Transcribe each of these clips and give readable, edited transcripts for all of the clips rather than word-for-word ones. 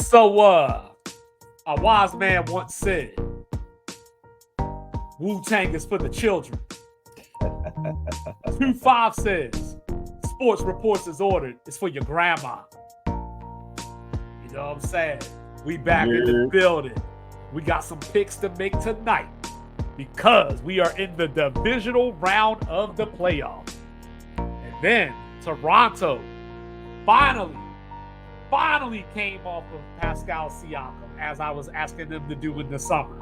So, a wise man once said, Wu-Tang is for the children. 2-5 says, Sports Reports is ordered. It's for your grandma. You know what I'm saying? We back in the building. We got some picks to make tonight because we are in the divisional round of the playoffs. And then Toronto finally came off of Pascal Siakam, as I was asking them to do in the summer.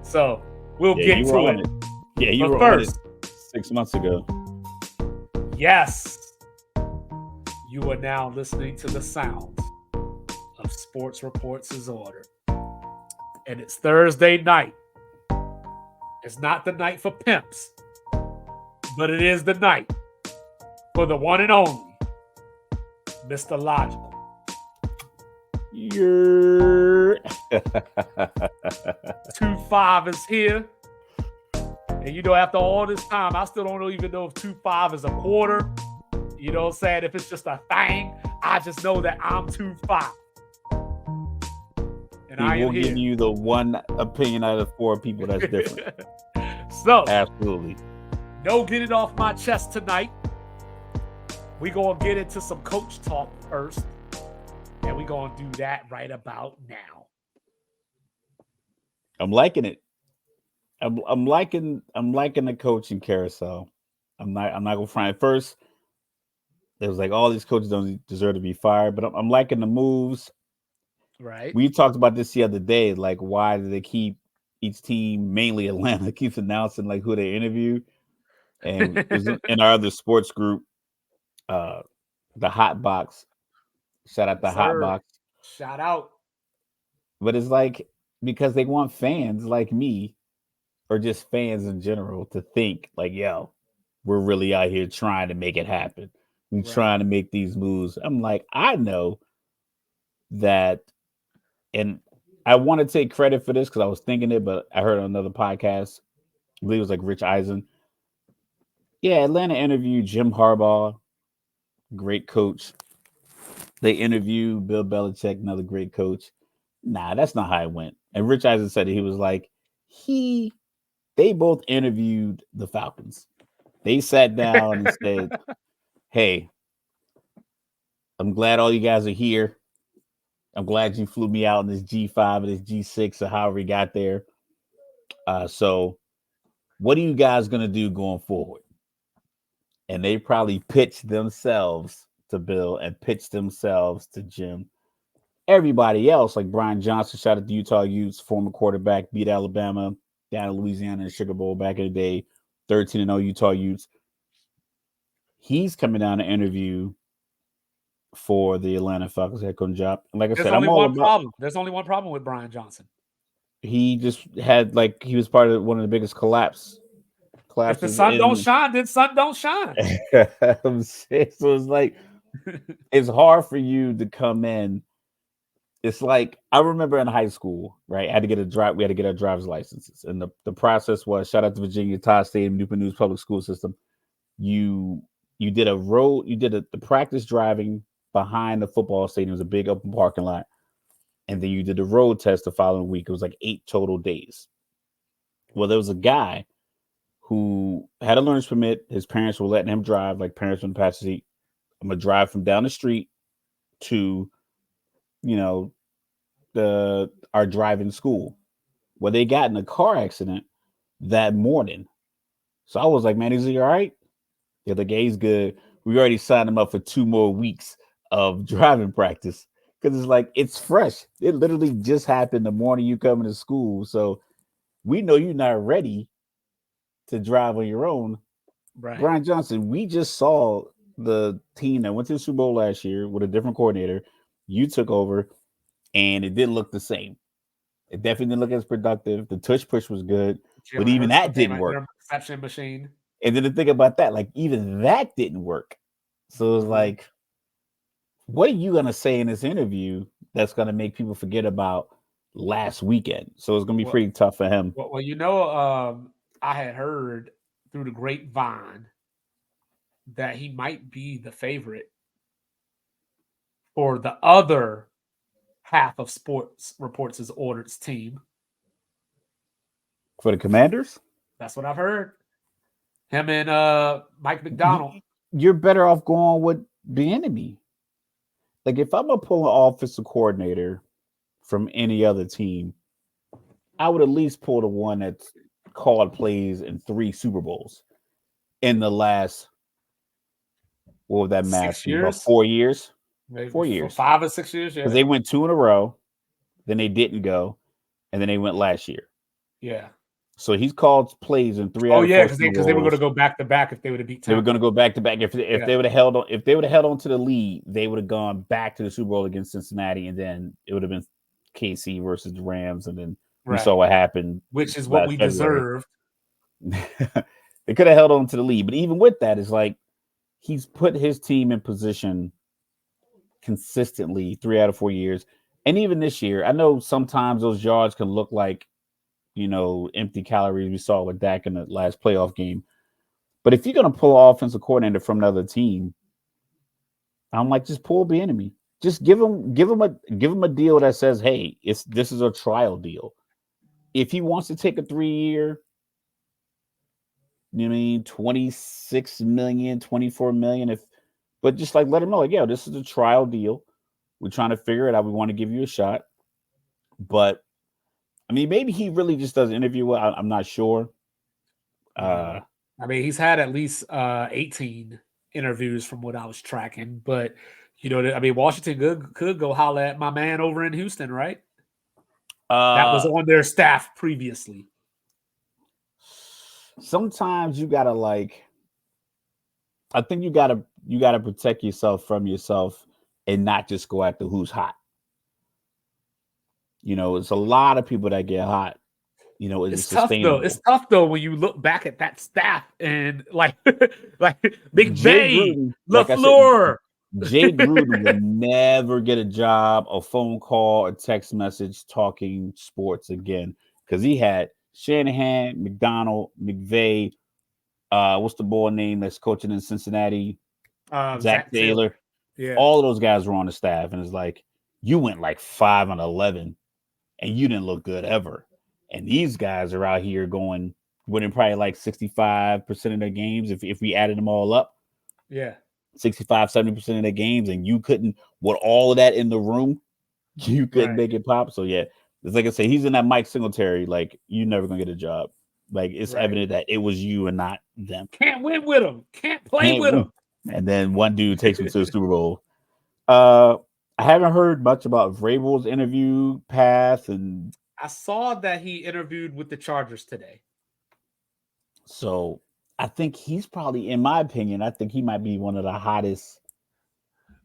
So we'll get to it. Yeah, you were first on it 6 months ago. Yes. You are now listening to the sounds of Sports Reports is ordered. And it's Thursday night. It's not the night for pimps, but it is the night for the one and only Mr. Logical. 2-5 is here. And after all this time, I still don't even know if 2-5 is a quarter. You know what I'm saying? If it's just a thing, I just know that I'm 2-5. And I will give you the one opinion out of 4 people that's different. So, absolutely. No, get it off my chest tonight. We're going to get into some coach talk first. And we're going to do that right about now. I'm liking it. I'm liking the coaching carousel. I'm not gonna front. At first, it was like all these coaches don't deserve to be fired, but I'm liking the moves. Right. We talked about this the other day. Like, why do they keep each team, mainly Atlanta, keeps announcing like who they interview? And in our other sports group, the Hot Box. Shout out the Hot Box. Shout out. But it's like because they want fans like me, or just fans in general, to think like, yo, we're really out here trying to make it happen. We're trying to make these moves. I'm like, I know that, and I want to take credit for this because I was thinking it, but I heard on another podcast, I believe it was like Rich Eisen. Yeah, Atlanta interviewed Jim Harbaugh, great coach. They interviewed Bill Belichick, another great coach. Nah, that's not how it went. And Rich Eisen said it. He was like, they both interviewed the Falcons. They sat down and said, hey, I'm glad all you guys are here. I'm glad you flew me out in this G5 or this G6 or however we got there. So what are you guys going to do going forward? And they probably pitched themselves to Bill and pitched themselves to Jim. Everybody else, like Brian Johnson, shout out to Utah Utes, former quarterback, beat Alabama down in Louisiana in the Sugar Bowl back in the day, 13-0 Utah Utes. He's coming down to interview for the Atlanta Falcons head coach job. And like I said, I'm all about. There's only one problem with Brian Johnson. He just had he was part of one of the biggest collapses. If the sun don't shine, then sun don't shine. So it's like it's hard for you to come in. It's like I remember in high school, right? We had to get our driver's licenses, and the process was shout out to Virginia, Todd Stadium, Newport News public school system. You did the practice driving behind the football stadium. It was a big open parking lot. And then you did the road test the following week. It was like 8 total days. Well, there was a guy who had a learner's permit. His parents were letting him drive, like parents in the passenger seat. I'm going to drive from down the street to, our driving school. Well, they got in a car accident that morning. So I was like, man, is he all right? Yeah, the guy's good. We already signed him up for 2 more weeks of driving practice because it's like it's fresh. It literally just happened the morning you come into school. So we know you're not ready to drive on your own. Right. Brian Johnson, we just saw the team that went to the Super Bowl last year with a different coordinator. You took over, and it didn't look the same. It definitely didn't look as productive. The tush push was good, but even that didn't work. Reception machine. And then the thing about that, like even that didn't work. So it's like, what are you going to say in this interview that's going to make people forget about last weekend? So it's going to be pretty tough for him. Well, I had heard through the grapevine that he might be the favorite for the other half of Sports Reports' Order's team. For the Commanders? That's what I've heard. Him and Mike McDonald. You're better off going with the enemy. Like, if I'm going to pull an offensive coordinator from any other team, I would at least pull the one that's called plays in 3 Super Bowls in the last, what would that math 6 be? About years? 4 years? Maybe 4 years. 5 or 6 years, yeah. Because they went 2 in a row, then they didn't go, and then they went last year. Yeah. So he's called plays in 3 Oh, out of 4 yeah, Super because they were going to Bowls. go back to back if they would have beat Tampa. They were going to go back to back. If they would have held on to the lead, they would have gone back to the Super Bowl against Cincinnati, and then it would have been KC versus the Rams, and then we saw what happened, which is what we deserved. They could have held on to the lead, but even with that, it's like he's put his team in position consistently 3 out of 4 years, and even this year, I know sometimes those yards can look like, empty calories. We saw with Dak in the last playoff game. But if you're going to pull an offensive coordinator from another team, I'm like, just pull the enemy. Just give him a deal that says, hey, this is a trial deal. If he wants to take a 3-year, 26 million, 24 million, but just like let him know, like, yeah, this is a trial deal. We're trying to figure it out. We want to give you a shot. But maybe he really just does interview well. I'm not sure. He's had at least 18 interviews from what I was tracking, but Washington could go holler at my man over in Houston, right? That was on their staff previously. Sometimes you gotta I think you gotta protect yourself from yourself and not just go after who's hot. It's a lot of people that get hot. It's tough though. It's tough though when you look back at that staff and like McVay, LaFleur. Jay Gruden would never get a job, a phone call, a text message talking sports again, because he had Shanahan, McDonald, McVay. What's the boy name that's coaching in Cincinnati? Zach Taylor. Yeah, all of those guys were on the staff, and it's like you went like 5-11, and you didn't look good ever. And these guys are out here winning probably like 65% of their games if we added them all up. Yeah. 65-70% of their games, and you couldn't, with all of that in the room, you couldn't make it pop. So yeah, it's like I say, he's in that Mike Singletary, like, you're never gonna get a job. Like, it's evident that it was you and not them. Can't win with them. Can't play with them. And then one dude takes him to the Super Bowl. I haven't heard much about Vrabel's interview path, and I saw that he interviewed with the Chargers today. So I think he's probably, in my opinion, I think he might be one of the hottest.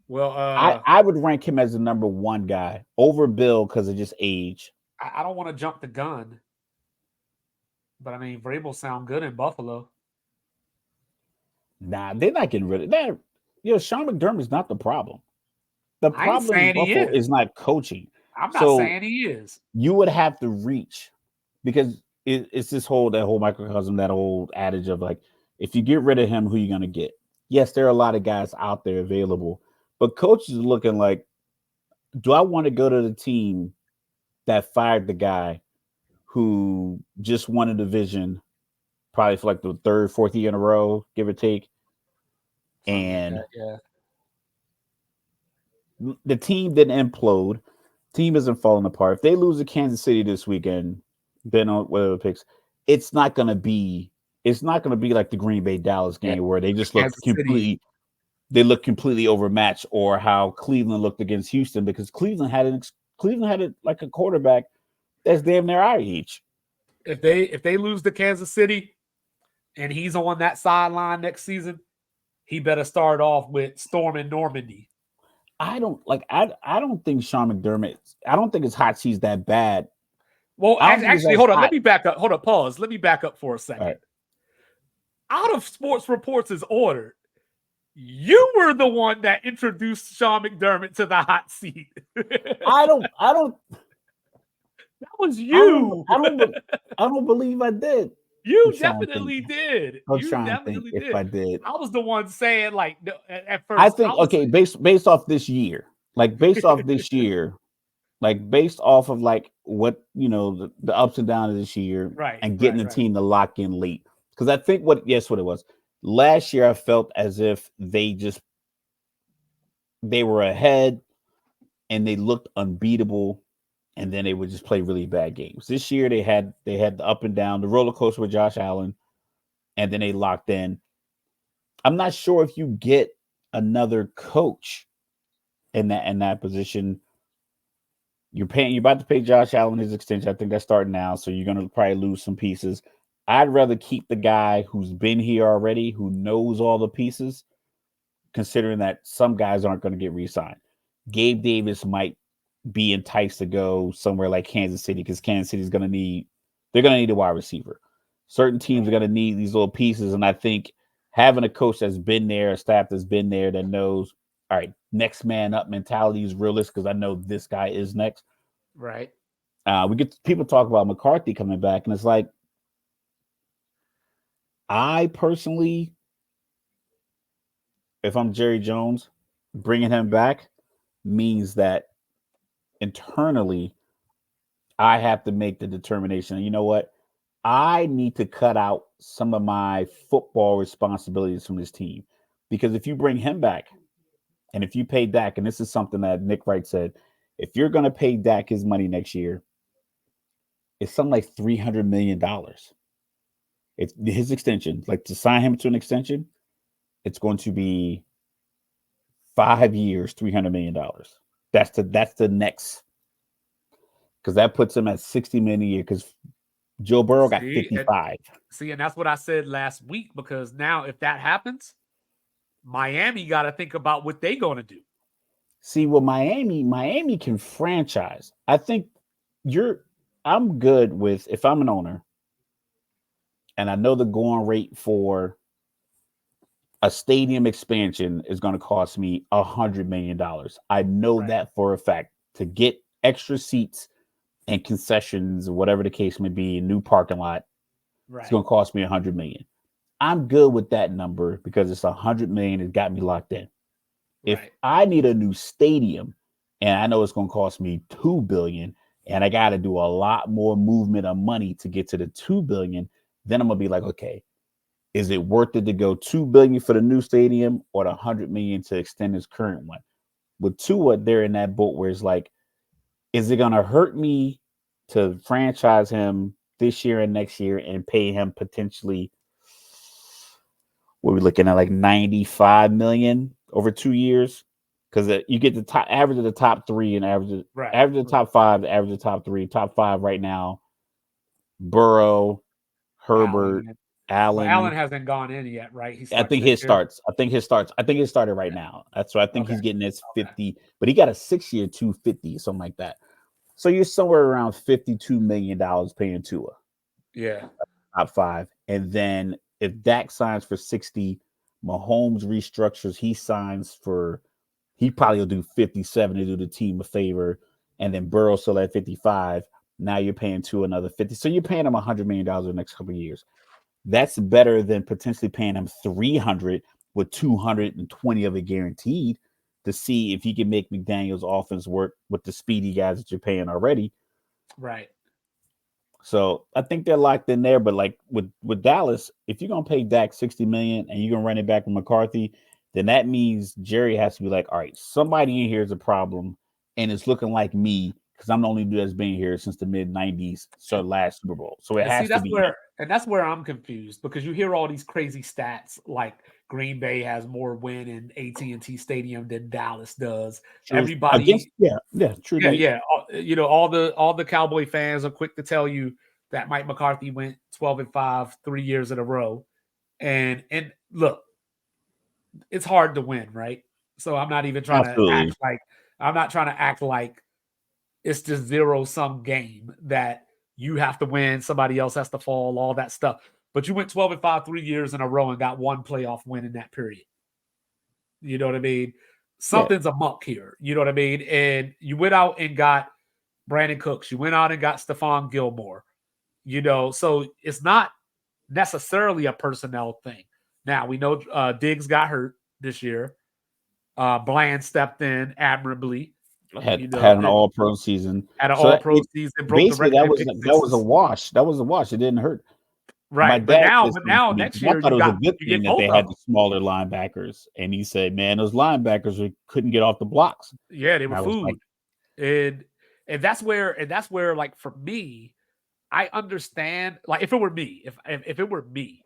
Well, I would rank him as the number 1 guy over Bill because of just age. I don't want to jump the gun, but Vrabel sound good in Buffalo. Nah, they're not getting rid of that. Sean McDermott is not the problem. The problem in Buffalo is not coaching. I'm not saying he is. You would have to reach, because it's that whole microcosm, that old adage of like, if you get rid of him, who are you going to get? Yes, there are a lot of guys out there available, but coaches are looking like, do I want to go to the team that fired the guy who just won a division probably for like the 3rd, 4th year in a row, give or take? And the team didn't implode. Team isn't falling apart. If they lose to Kansas City this weekend, then on whatever picks, it's not gonna be like the Green Bay Dallas game where they just look completely overmatched, or how Cleveland looked against Houston, because Cleveland had like a quarterback that's damn near our age. If they lose to Kansas City and he's on that sideline next season, he better start off with storming Normandy. I don't think Sean McDermott, I don't think his hot seat's that bad. Well, actually, hold on. Let me back up. Hold on, pause. Let me back up for a second. Right. Out of Sports Reports' order, you were the one that introduced Sean McDermott to the hot seat. I don't. That was you. I don't believe I did. You definitely did. I'm trying to think if I did. I was the one saying, at first. I think, based off this year, like based off of like what the ups and downs of this year Right, and getting right, the right, team to lock in late. Because I think what it was last year, I felt as if they were ahead and they looked unbeatable, and then they would just play really bad games. This year they had the up and down, the roller coaster with Josh Allen, and then they locked in. I'm not sure if you get another coach in that position. You're about to pay Josh Allen his extension. I think that's starting now, so you're gonna probably lose some pieces. I'd rather keep the guy who's been here already, who knows all the pieces, considering that some guys aren't going to get re-signed. Gabe Davis might be enticed to go somewhere like Kansas City because Kansas City's going to need a wide receiver. Certain teams are right, going to need these little pieces, and I think having a coach that's been there, a staff that's been there, that knows, all right, next man up mentality is realist because I know this guy is next. right. We get people talk about McCarthy coming back, and it's like I personally, if I'm Jerry Jones, bringing him back means that internally I have to make the determination. You know what? I need to cut out some of my football responsibilities from this team because if you bring him back and if you pay Dak, and this is something that Nick Wright said, if you're going to pay Dak his money next year, it's something like $300 million. It's his extension, like to sign him to an extension. It's going to be 5 years, $300 million. That's the next, because that puts him at 60 million a year. Because Joe Burrow got See, and 55. see, and that's what I said last week. Because now, if that happens, Miami got to think about what they going to do. See, well, Miami can franchise. I think you're. I'm good with if I'm an owner, and I know the going rate for a stadium expansion is going to cost me $100 million. I know Right, that for a fact. To get extra seats and concessions, or whatever the case may be, a new parking lot, it's right, going to cost me $100 million. I'm good with that number because it's $100 million. It got me locked in. If right, I need a new stadium and I know it's going to cost me $2 billion and I got to do a lot more movement of money to get to the $2 billion, then I'm going to be like, okay, is it worth it to go $2 billion for the new stadium or the $100 million to extend this current one? With Tua, they're in that boat where it's like, is it going to hurt me to franchise him this year and next year and pay him potentially, what we're looking at, like 95 million over 2 years? Because you get the top average of the top three and right, average of the right. top five, average of the top three. Top five right now: Burrow, Herbert, Allen. Well, Allen Allen. hasn't gone in yet, right? He I starts think this his year. starts. I think his starts. I think it started right now. That's what I think Okay, he's getting his okay. 50, but he got a 6 year 250, something like that. So you're somewhere around $52 million paying Tua, Yeah, top five. And then if Dak signs for 60, Mahomes restructures, he probably will do 57 to do the team a favor. And then Burrow still at 55. Now you're paying Tua another 50. So you're paying him $100 million in the next couple of years. That's better than potentially paying him 300 with 220 of it guaranteed to see if he can make McDaniel's offense work with the speedy guys that you're paying already. right. So I think they're locked in there. But like with Dallas, if you're gonna pay Dak 60 million and you're gonna run it back with McCarthy, then that means Jerry has to be like, all right, somebody in here is a problem, and it's looking like me because I'm the only dude that's been here since the mid '90s, so last Super Bowl. So it And see, has to be me. that's where I'm confused because you hear all these crazy stats like Green Bay has more win in AT&T Stadium than Dallas does. True against Everybody, yeah, true yeah, Nate. yeah, all the Cowboy fans are quick to tell you that Mike McCarthy went 12-5 3 years in a row. And look, it's hard to win, right? So Absolutely. I'm not trying to act like it's just zero sum game that you have to win, somebody else has to fall, all that stuff. But you went 12-5 3 years in a row and got one playoff win in that period. You know what I mean? Yeah, Something's amok here. You know what I mean? And you went out and got Brandon Cooks. You went out and got Stephon Gilmore. So it's not necessarily a personnel thing. Now we know Diggs got hurt this year. Bland stepped in admirably. had You had know, an All Pro season. had an So All-Pro season, broke the basically record that in was pick that was a sixes. wash. That was a wash. It didn't hurt. My Right, dad said but something now to me next because I year thought it was a good you thing get that both they of had the them. smaller linebackers, and he said, "Man, those linebackers couldn't get off the blocks." Yeah, they And were I was like, food, and that's where like for me, I understand. Like if it were me, if it were me,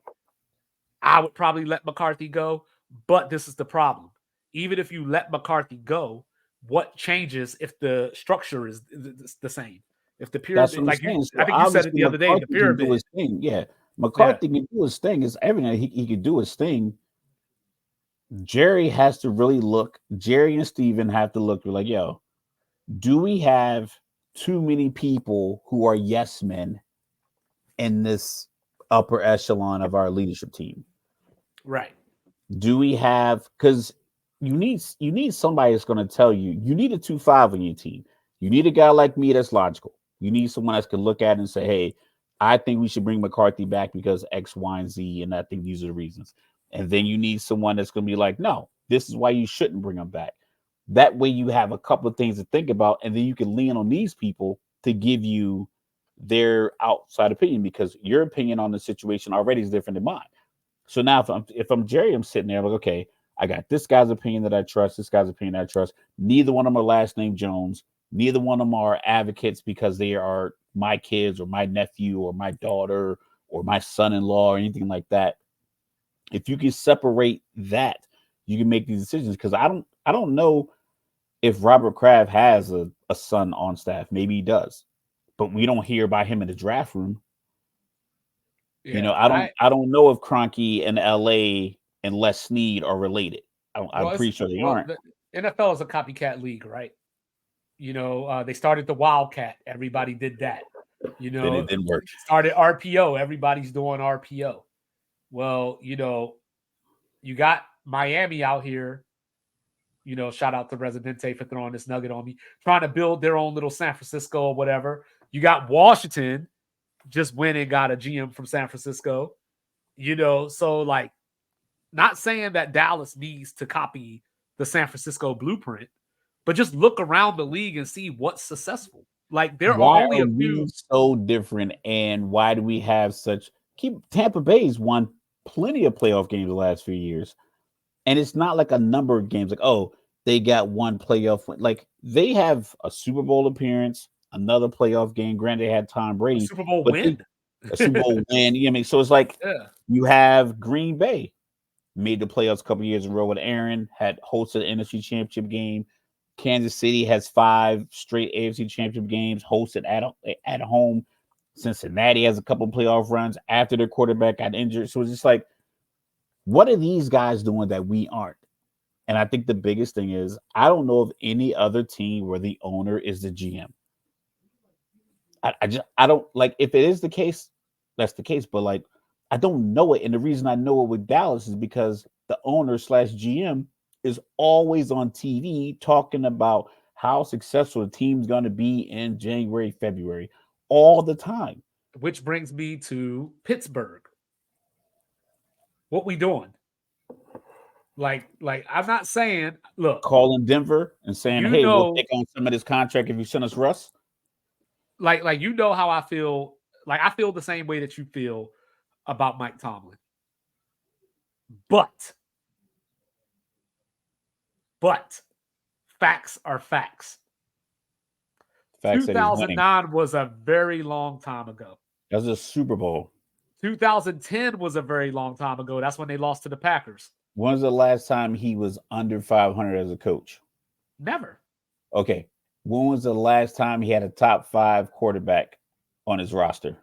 I would probably let McCarthy go. But this is the problem. Even if you let McCarthy go, what changes if the structure is the same? If the "That's what pyramid, I'm like you, saying." I So think you said it obviously the other day, the McCarthy can do pyramid. his thing. Yeah, Yeah, McCarthy can do his thing. It's evident he can do his thing. Jerry has to really look. Jerry and Steven have to look like, yo, do we have too many people who are yes men in this upper echelon of our leadership team? right. Do we have, because you need somebody that's going to tell you need a 2-5 on your team. You need a guy like me that's logical. You need someone that can look at it and say, hey, I think we should bring McCarthy back because X, Y, and Z, and I think these are the reasons. And then you need someone that's going to be like, no, this is why you shouldn't bring him back. That way you have a couple of things to think about, and then you can lean on these people to give you their outside opinion, because your opinion on the situation already is different than mine. So now if I'm Jerry, I'm sitting there, I'm like, okay, I got this guy's opinion that I trust, this guy's opinion that I trust. Neither one of them are last name Jones. Neither one of them are advocates because they are my kids or my nephew or my daughter or my son-in-law or anything like that. If you can separate that, you can make these decisions. Because I don't know if Robert Kraft has a son on staff. Maybe he does, but we don't hear about him in the draft room. Yeah, I don't know if Kroenke and LA and Les Snead are related. I'm well, it's pretty sure they well aren't. the NFL is a copycat league, right? They started the Wildcat. Everybody did that. Then it didn't work. Started RPO. Everybody's doing RPO. Well, you got Miami out here. Shout out to Residente for throwing this nugget on me, trying to build their own little San Francisco or whatever. You got Washington just went and got a GM from San Francisco. So like, not saying that Dallas needs to copy the San Francisco blueprint, but just look around the league and see what's successful. Like there are Why only are a we few. so different? And why do we have such keep Tampa Bay's won plenty of playoff games the last few years? And it's not like a number of games like, oh, they got one playoff win. Like they have a Super Bowl appearance, another playoff game. Granted, they had Tom A Brady, Super Bowl but win. a Super Bowl win. You know what I mean? So it's like Yeah. you have Green Bay made the playoffs a couple years in a row with Aaron, had hosted the NFC Championship game. Kansas City has 5 straight AFC Championship games hosted at home. Cincinnati has a couple playoff runs after their quarterback got injured. So it's just like, what are these guys doing that we aren't? And I think the biggest thing is I don't know of any other team where the owner is the GM. I don't like, if it is the case, that's the case. But like, I don't know it, and the reason I know it with Dallas is because the owner slash GM is always on TV talking about how successful the team's going to be in January, February, all the time. Which brings me to Pittsburgh. What we doing? Like I'm not saying, look, Calling Denver and saying, you "Hey, we'll know, take on some of this contract if you send us Russ." like how I feel. Like I feel the same way that you feel about Mike Tomlin. But facts are facts. Fact said he's winning. 2009 was a very long time ago. That's a Super Bowl. 2010 was a very long time ago. That's when they lost to the Packers. When was the last time he was under 500 as a coach? Never. Okay. When was the last time he had a top 5 quarterback on his roster?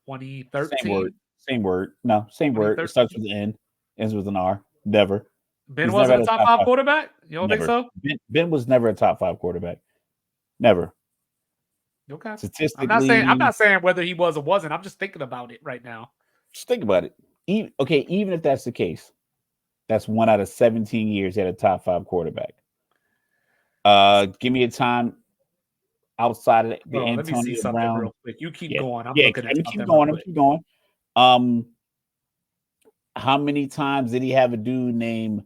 Same word. 2013. Same word. No, same word. It starts 2013. with an N, ends with an R. Never. Ben He's never wasn't had a a top top five 5. quarterback. You don't think Never. so? Ben was never a top 5 quarterback. Never. Okay. I'm Statistically, not saying whether he was or wasn't. I'm just thinking about it right now. just think about it. Even if that's the case, that's 1 out of 17 years he had a top 5 quarterback. Give me a time outside of the Hold on, let me see Antonio something Brown. real quick. You keep Yeah, going. I'm yeah. looking at Let me keep something real going. Let me quick. keep going. Um, how many times did he have a dude named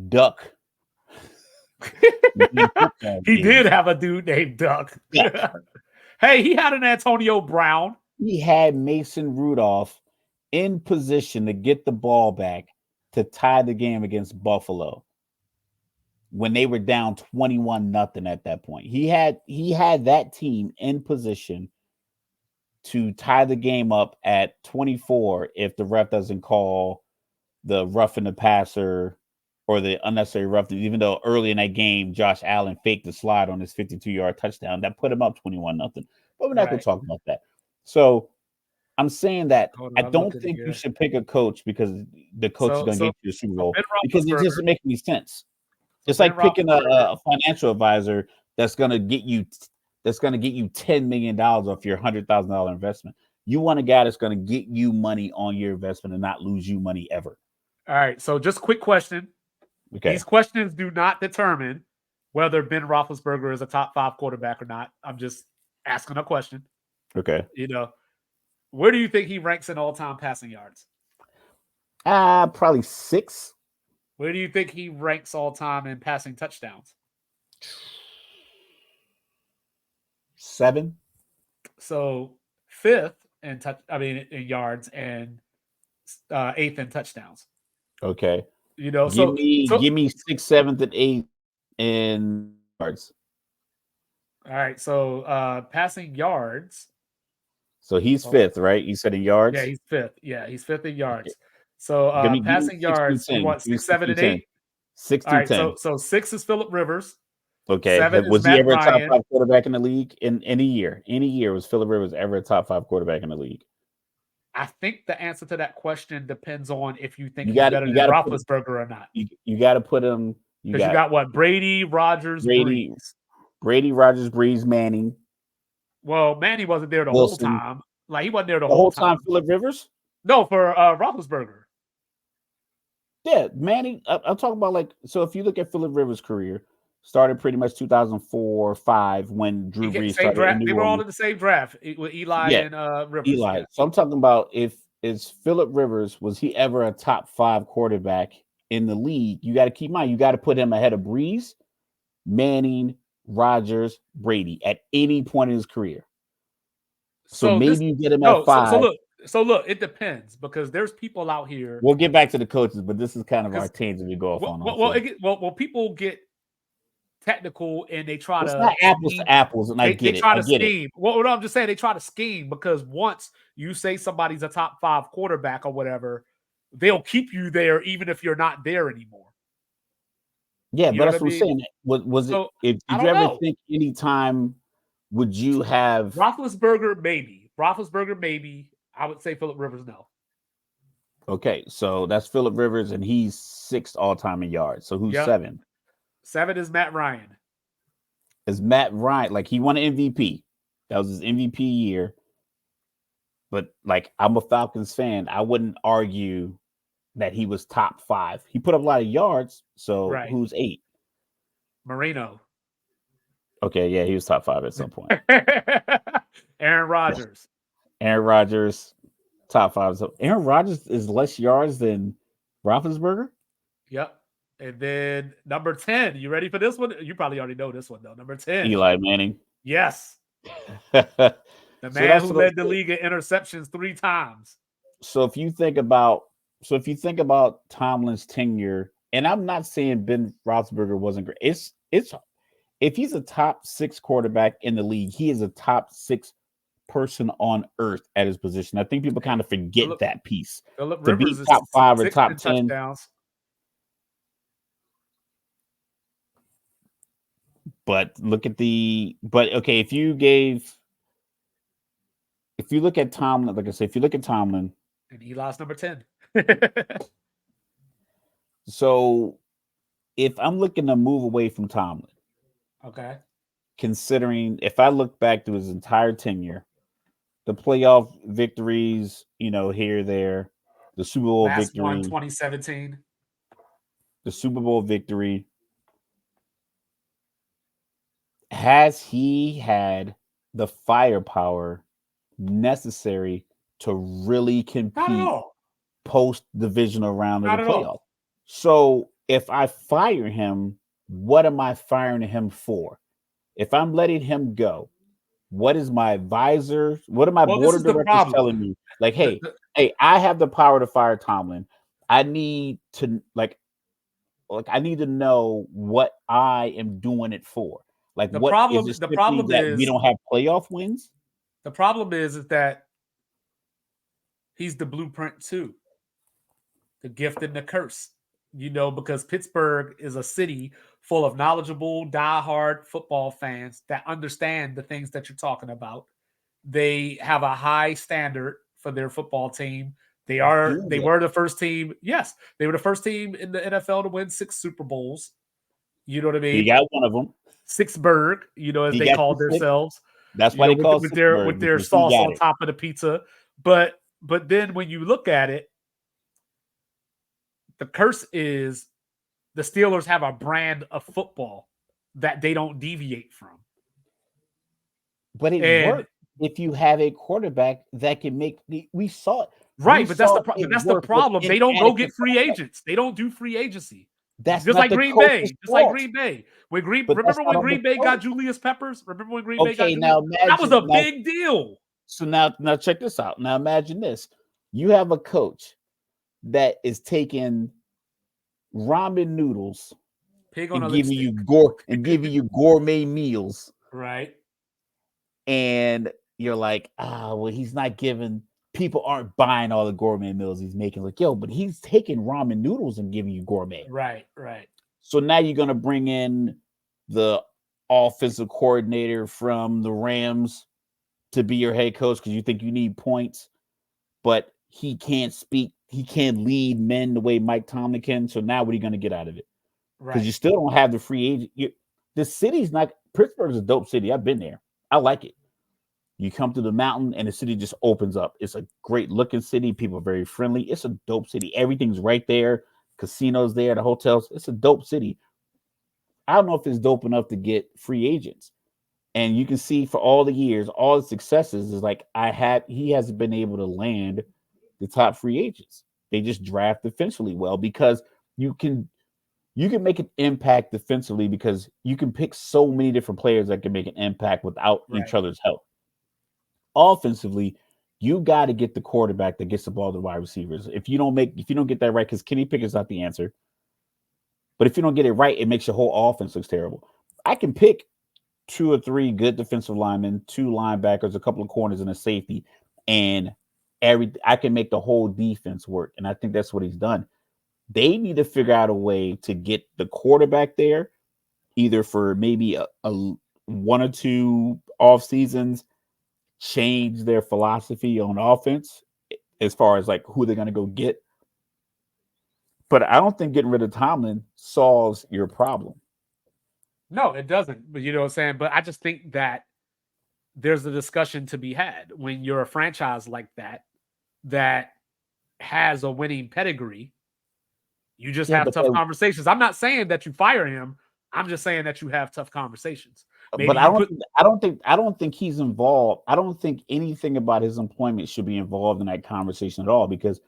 Duck He did have a dude named Duck. Hey, he had an Antonio Brown. He had Mason Rudolph in position to get the ball back to tie the game against Buffalo when they were down 21-0 at that point. He had that team in position to tie the game up at 24 if the ref doesn't call the roughing the passer or the unnecessary roughness, even though early in that game, Josh Allen faked the slide on his 52-yard touchdown. That put him up 21-0. But we're not going to talk about that. So I'm saying that I don't think you should pick a coach because the coach is going to get you a Super Bowl because it doesn't make any sense. It's like picking a financial advisor that's going to get you $10 million off your $100,000 investment. You want a guy that's going to get you money on your investment and not lose you money ever. All right. So just quick question. Okay. These questions do not determine whether Ben Roethlisberger is a top 5 quarterback or not. I'm just asking a question. Okay. Where do you think he ranks in all-time passing yards? Probably 6. Where do you think he ranks all-time in passing touchdowns? 7. So 5th in in yards and 8th in touchdowns. Okay. Give me 6th, 7th, and 8th in yards. All right. So passing yards. So he's 5th, right? You said in yards? Yeah, he's 5th. Yeah, he's 5th in yards. Okay. So passing yards, you want 6, 7, and 8? 6 through 10. So 6 is Phillip Rivers. Okay. 7 was is he Matt ever a top Ryan. 5 quarterback in the league in any year? Any year was Phillip Rivers ever a top 5 quarterback in the league? I think the answer to that question depends on if you think he's better than Roethlisberger or not. You got to put him. Because you got what? Brady, Rodgers, Brees. Brady, Rodgers, Brees, Manning. Well, Manning wasn't there the whole time. Like he wasn't there the whole time. Phillip Rivers? No, for Roethlisberger. Yeah, Manning. I'm talking about so if you look at Phillip Rivers' career, started pretty much 2004-05 when Drew Brees started. They were all in the same draft with Eli and Rivers. Eli. Yeah. So I'm talking about if Phillip Rivers, was he ever a top 5 quarterback in the league? You got to keep in mind, you got to put him ahead of Brees, Manning, Rodgers, Brady at any point in his career. So maybe you get him at 5. So look, it depends because there's people out here. We'll get back to the coaches, but this is kind of our tangent we go off on. Well, people get technical and they try it's not apples to apples, and I get it. Try to scheme. What I'm just saying, they try to scheme because once you say somebody's a top 5 quarterback or whatever, they'll keep you there even if you're not there anymore. Yeah, but that's what I'm saying. Was it? Did you ever think any time would you have Roethlisberger? Maybe. I would say Phillip Rivers. No. Okay, so that's Phillip Rivers, and he's 6th all-time in yards. So who's 7? 7 is Matt Ryan. Is Matt Ryan, he won an MVP. That was his MVP year. But I'm a Falcons fan. I wouldn't argue that he was top 5. He put up a lot of yards. So who's 8? Marino. Okay, yeah, he was top 5 at some point. Aaron Rodgers. Aaron Rodgers, top 5. So Aaron Rodgers is less yards than Roethlisberger? Yep. And then number 10, you ready for this one? You probably already know this one, though. Number 10. Eli Manning. Yes. The man who led the league in interceptions 3 times. So if you think about Tomlin's tenure, and I'm not saying Ben Roethlisberger wasn't great. It's if he's a top 6 quarterback in the league, he is a top 6 person on earth at his position. I think people kind of forget that piece. Phillip to Rivers be top 5 or top 10. Touchdowns. But okay, if you look at Tomlin, like I said, and Eli's number 10. So if I'm looking to move away from Tomlin, okay, considering if I look back to his entire tenure, the playoff victories, here, there, the Super Bowl victory, one 2017, the Super Bowl victory. Has he had the firepower necessary to really compete post divisional round of the playoff? So if I fire him, what am I firing him for? If I'm letting him go, what is my advisor? What are my Well, this board of is the directors problem. telling me? Like, The, hey, the, I have the power to fire Tomlin. I need to I need to know what I am doing it for. Like, the what is problem it the simply problem that we is don't have playoff wins? the problem is that he's the blueprint too. The gift and the curse. Because Pittsburgh is a city full of knowledgeable, diehard football fans that understand the things that you're talking about. They have a high standard for their football team. Do They they? were the first team. Yes, they were the first team in the NFL to win 6 Super Bowls. You know what I He mean? got one of them. Sixburg, as He they got the called six. themselves. That's why they call it With Pittsburgh, their because he sauce got on it. top of the pizza. But then when you look at it, the curse is the Steelers have a brand of football that they don't deviate from. But it And worked if you have a quarterback that can make. We saw it. We right, but saw it that's the work with problem. They don't go inadequate get free quarterbacks. agents. They don't do free agency. That's Just not like the Green coach's Bay. Just like fault. Green Bay. But that's Remember not when on the Green Bay got coach. Julius Peppers? Remember when Green Bay got Okay, Julius? now That was imagine a now. big deal. So now check this out. Now imagine this: you have a coach that is taking ramen noodles Pig on a and lipstick. giving you gourmet meals, Right. and you're like, well, he's not giving. People aren't buying all the gourmet meals he's making. Like, yo, but he's taking ramen noodles and giving you gourmet. Right. Right. So now you're gonna bring in the offensive coordinator from the Rams to be your head coach because you think you need points, but he can't speak, he can't lead men the way Mike Tomlin can. So now what are you gonna get out of it? Because Right. you still don't have the free agent. The city's not Pittsburgh's a dope city. I've been there. I like it. You come to the mountain and the city just opens up. It's a great looking city. People are very friendly. It's a dope city. Everything's right there. Casinos there, the hotels. It's a dope city. I don't know if it's dope enough to get free agents. And you can see for all the years, all the successes is like he hasn't been able to land the top free agents. They just draft defensively well because you can make an impact defensively because you can pick so many different players that can make an impact without each Right. other's help. Offensively, you got to get the quarterback that gets the ball to the wide receivers. If you don't get that right, because Kenny Pickett's not the answer. But if you don't get it right, it makes your whole offense look terrible. I can pick 2 or 3 good defensive linemen, 2 linebackers, a couple of corners, and a safety, and I can make the whole defense work. And I think that's what he's done. They need to figure out a way to get the quarterback there, either for maybe a 1 or 2 off seasons, change their philosophy on offense as far as like who they're going to go get. But I don't think getting rid of Tomlin solves your problem. No, it doesn't. But you know what I'm saying? But I just think that there's a discussion to be had when you're a franchise like that has a winning pedigree. You just Yeah, have tough conversations. I'm not saying that you fire him. I'm just saying that you have tough conversations. Maybe but you put I don't think he's involved. I don't think anything about his employment should be involved in that conversation at all because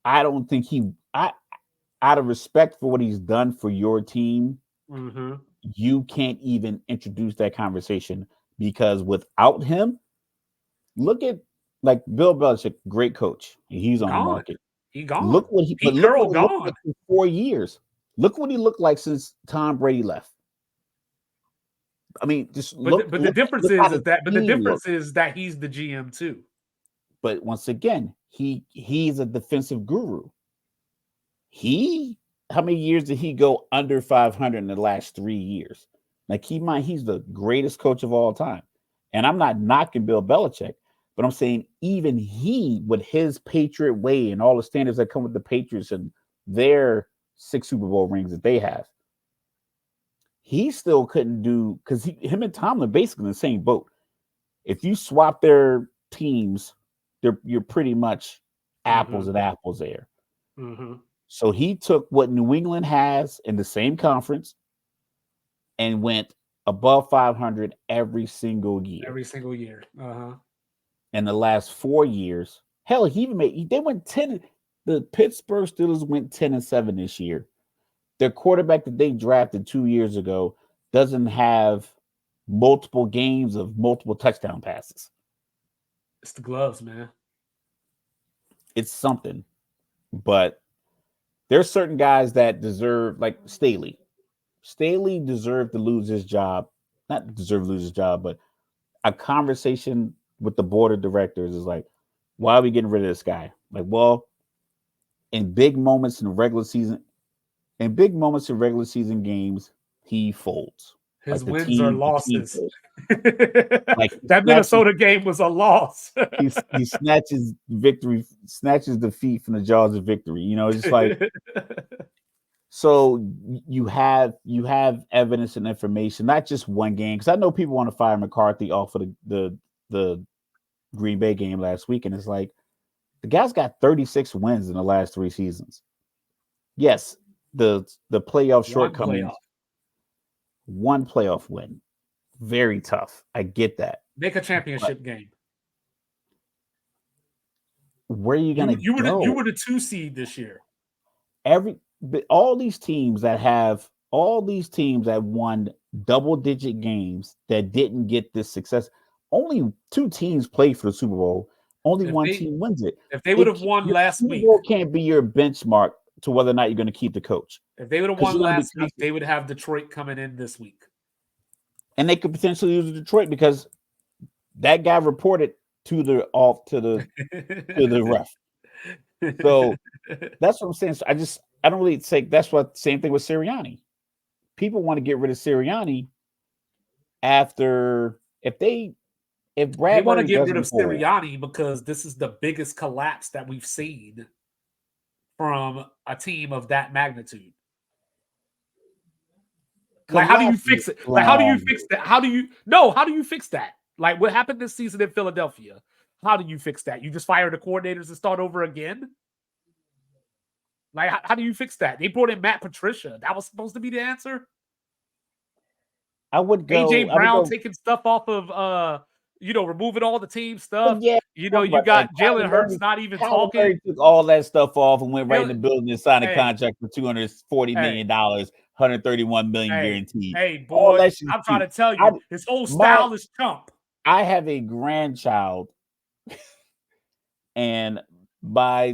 I don't think out of respect for what he's done for your team, you can't even introduce that conversation because without him, look at like Bill Belichick, great coach. He's on the gone. market. He gone. Look Carroll what he looked gone. like in 4 years. Look what he looked like since Tom Brady left. I mean, just But the difference look how is the that team looked. he's the GM too. But once again, he's a defensive guru. How many years did he go under 500 in the last 3 years? Like he's the greatest coach of all time. And I'm not knocking Bill Belichick, but I'm saying even he, with his Patriot way and all the standards that come with the Patriots and their 6 Super Bowl rings that they have, he still couldn't do because him and Tomlin basically in the same boat. If you swap their teams, you're pretty much apples and apples there. So he took what New England has in the same conference and went above 500 every single year. Every single year. In the last 4 years, hell, they went 10. The Pittsburgh Steelers went 10-7 this year. their quarterback that they drafted 2 years ago doesn't have multiple games of multiple touchdown passes. It's the gloves, man. It's something. But there's certain guys that deserve, like Staley. Staley deserved to lose his job. Not deserve to lose his job, but a conversation with the board of directors is like, why are we getting rid of this guy? Like, well, in big moments in regular season games, he folds. His Like wins are the team losses. folds. Like That Minnesota game was a loss. he snatches defeat from the jaws of victory. You know, it's just like, so you have evidence and information, not just one game. Because I know people want to fire McCarthy off of the Green Bay game last week, and it's like the guy's got 36 wins in the last 3 seasons. Yes, the playoff shortcomings. One playoff win, very tough. I get that. Make a championship game. Where are you gonna go? You were the 2 seed this year. All these teams that won double-digit games that didn't get this success. Only 2 teams played for the Super Bowl. Only one team wins it. If they would have won last week, Super Bowl can't be your benchmark to whether or not you're going to keep the coach. If they would have won last week, they would have Detroit coming in this week. And they could potentially lose to Detroit because that guy reported to the ref. So that's what I'm saying. So I don't really say that's what same thing with Sirianni. People want to get rid of Sirianni after if Bradbury they want to get rid of Sirianni because this is the biggest collapse that we've seen from a team of that magnitude. Like, how do you fix it? Like, how do you fix that? How do you fix that? Like, what happened this season in Philadelphia? How do you fix that? You just fire the coordinators and start over again? Like, how do you fix that? They brought in Matt Patricia. That was supposed to be the answer. I would go AJ Brown taking stuff off of removing all the team stuff. Yeah, you got Jalen Hurts not even talking. Murray took all that stuff off and went right in the building and signed a contract for $240 million, $131 million guaranteed. Hey, boy, I'm trying to tell you, his whole style is chump. I have a grandchild, and my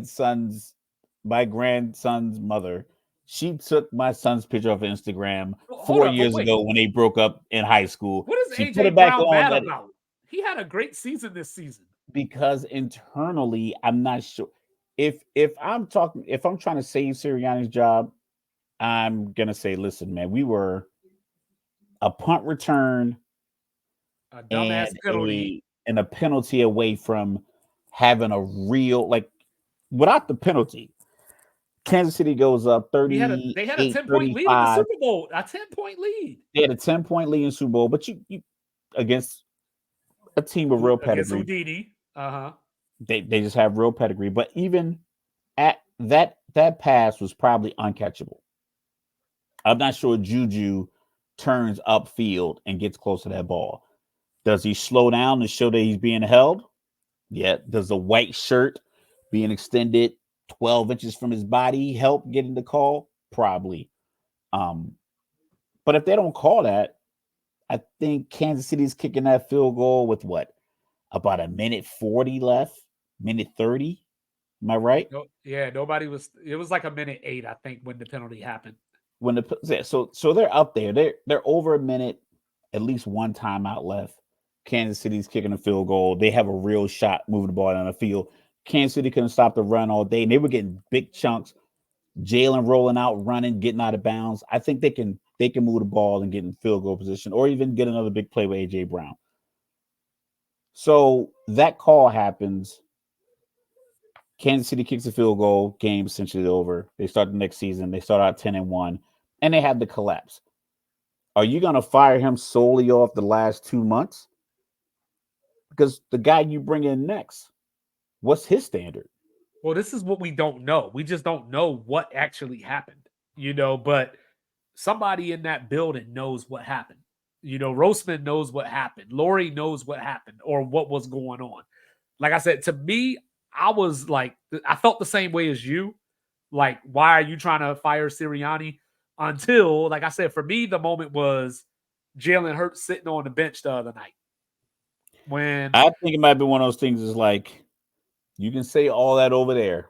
grandson's mother, she took my son's picture off Instagram 4 years ago when they broke up in high school. What is she AJ put it back Brown on mad about? He had a great season this season. Because internally, I'm not sure. If I'm trying to save Sirianni's job, I'm gonna say, listen, man, we were a punt return, a dumbass penalty, and a penalty away from having a real, like, without the penalty, Kansas City goes up 30. They had a 10-point lead in the Super Bowl. A 10-point lead. They had a 10-point lead in the Super Bowl, but you against a team with real pedigree. Against Houdini. They just have real pedigree. But even at that pass was probably uncatchable. I'm not sure Juju turns upfield and gets close to that ball. Does he slow down to show that he's being held? Yeah. Does the white shirt being extended 12 inches from his body help getting the call? Probably. But if they don't call that, I think Kansas City's kicking that field goal with about a minute 40 left, minute 30. Am I right? No, yeah, nobody was. It was like a minute 8, I think, when the penalty happened. So they're up there. They're over a minute, at least one timeout left. Kansas City's kicking a field goal. They have a real shot moving the ball down the field. Kansas City couldn't stop the run all day, and they were getting big chunks. Jalen rolling out, running, getting out of bounds. I think they can move the ball and get in field goal position, or even get another big play with AJ Brown. So that call happens. Kansas City kicks a field goal. Game essentially over. They start the next season. They start out 10-1, and they have the collapse. Are you going to fire him solely off the last 2 months? Because the guy you bring in next, what's his standard? Well, this is what we don't know. We just don't know what actually happened, but somebody in that building knows what happened. Roseman knows what happened. Lori knows what happened or what was going on. Like I said, to me, I was like, I felt the same way as you. Like, why are you trying to fire Sirianni? until, like I said, for me, the moment was Jalen Hurts sitting on the bench the other night. When I think it might be one of those things is like, you can say all that over there.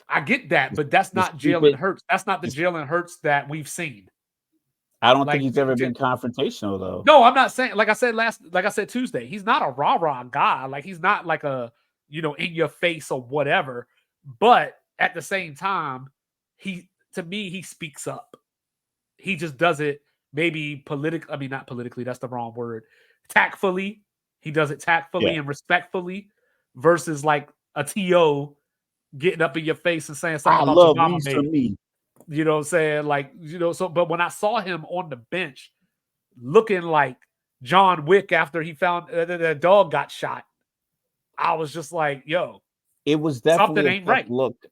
I get that, but that's not keep Jalen it. Hurts. That's not the Just, Jalen Hurts that we've seen. I don't think Like, he's ever been confrontational though. no, I'm not saying. Like I said Tuesday, he's not a rah-rah guy. Like, he's not like a, in your face or whatever. But at the same time, to me, he speaks up. He just does it maybe not politically, that's the wrong word. Tactfully. He does it tactfully and respectfully versus like a TO getting up in your face and saying something I about your love mama these made. for me. You know what I'm saying? Like, but when I saw him on the bench looking like John Wick after he found the dog got shot, I was just like, yo, It was definitely something a ain't tough right. look.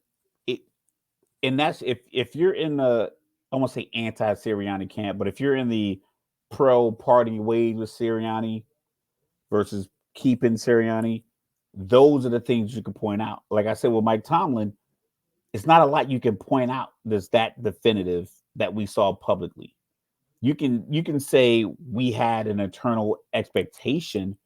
And that's if you're in the, I won't say anti-Sirianni camp, but if you're in the pro parting ways with Sirianni versus keeping Sirianni, those are the things you can point out. Like I said with Mike Tomlin, it's not a lot you can point out that's that definitive that we saw publicly. You can say we had an eternal expectation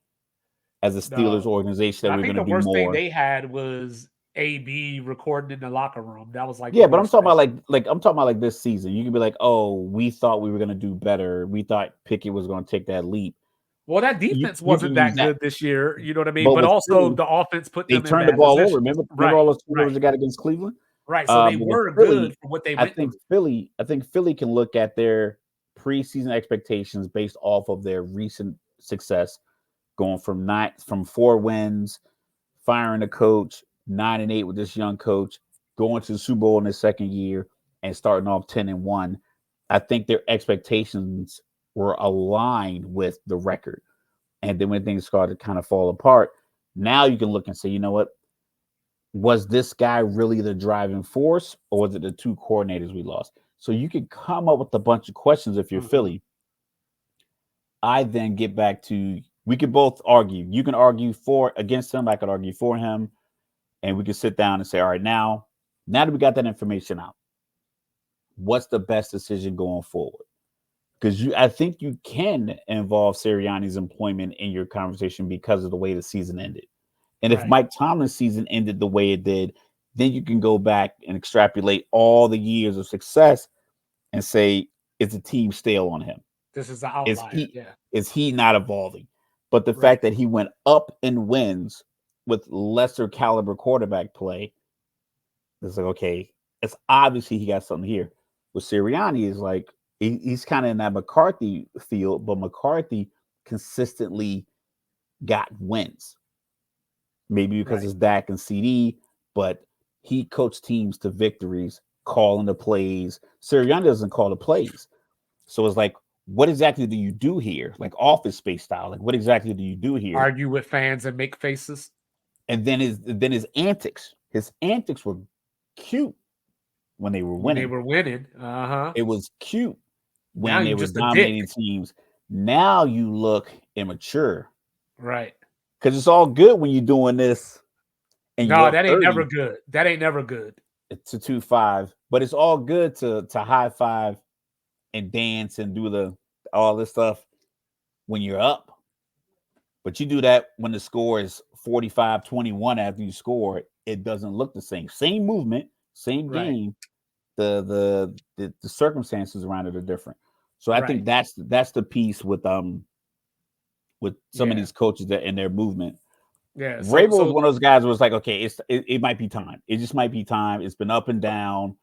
as a Steelers organization that I we're think going to the be worst thing more. they had was AB recording in the locker room. That was like Yeah, but I'm worst talking about thing. I'm talking about like this season. You can be like, oh, we thought we were going to do better. We thought Pickett was going to take that leap. Well, that defense You wasn't can use that that. good this year. You know what I mean? But But with also Philly, the offense put they them in turned the bad ball over. positions. Remember all those turnovers they got against Cleveland? Right. So they But with were good Philly, for what they I went think through. Philly can look at their preseason expectations based off of their recent success, going from 4 wins, firing a coach, 9-8 with this young coach, going to the Super Bowl in his second year, and starting off 10-1. I think their expectations were aligned with the record. And then when things started to kind of fall apart, now you can look and say, you know what? Was this guy really the driving force, or was it the two coordinators we lost? So you can come up with a bunch of questions if you're Philly. I then get back to, we could both argue. You can argue against him. I could argue for him. And we can sit down and say, all right, now that we got that information out, what's the best decision going forward? Because I think you can involve Sirianni's employment in your conversation because of the way the season ended. And if Mike Tomlin's season ended the way it did, then you can go back and extrapolate all the years of success and say, is the team stale on him? This is the outlier. Is he not evolving? But the fact that he went up in wins with lesser caliber quarterback play, it's like, okay, it's obviously he got something here. With Sirianni is like, he's kind of in that McCarthy field, but McCarthy consistently got wins. Maybe because it's Dak and CD, but he coached teams to victories, calling the plays. Sirianni doesn't call the plays. So it's like, what exactly do you do here? Like Office Space style. Like, what exactly do you do here? Argue with fans and make faces. And then his antics. His antics were cute when they were winning. It was cute when they were dominating teams. Now you look immature. Right. Because it's all good when you're doing this. And no, that ain't never good. That ain't never good. It's a 2-5, but it's all good to high five and dance and do all this stuff when you're up. But you do that when the score is 45-21 after you score, it doesn't look the same. Same movement, same game. The circumstances around it are different. So I think that's the piece with some of these coaches that in their movement. Yeah, Vrabel was one of those guys who was like, okay, it might be time. It just might be time. It's been up and down.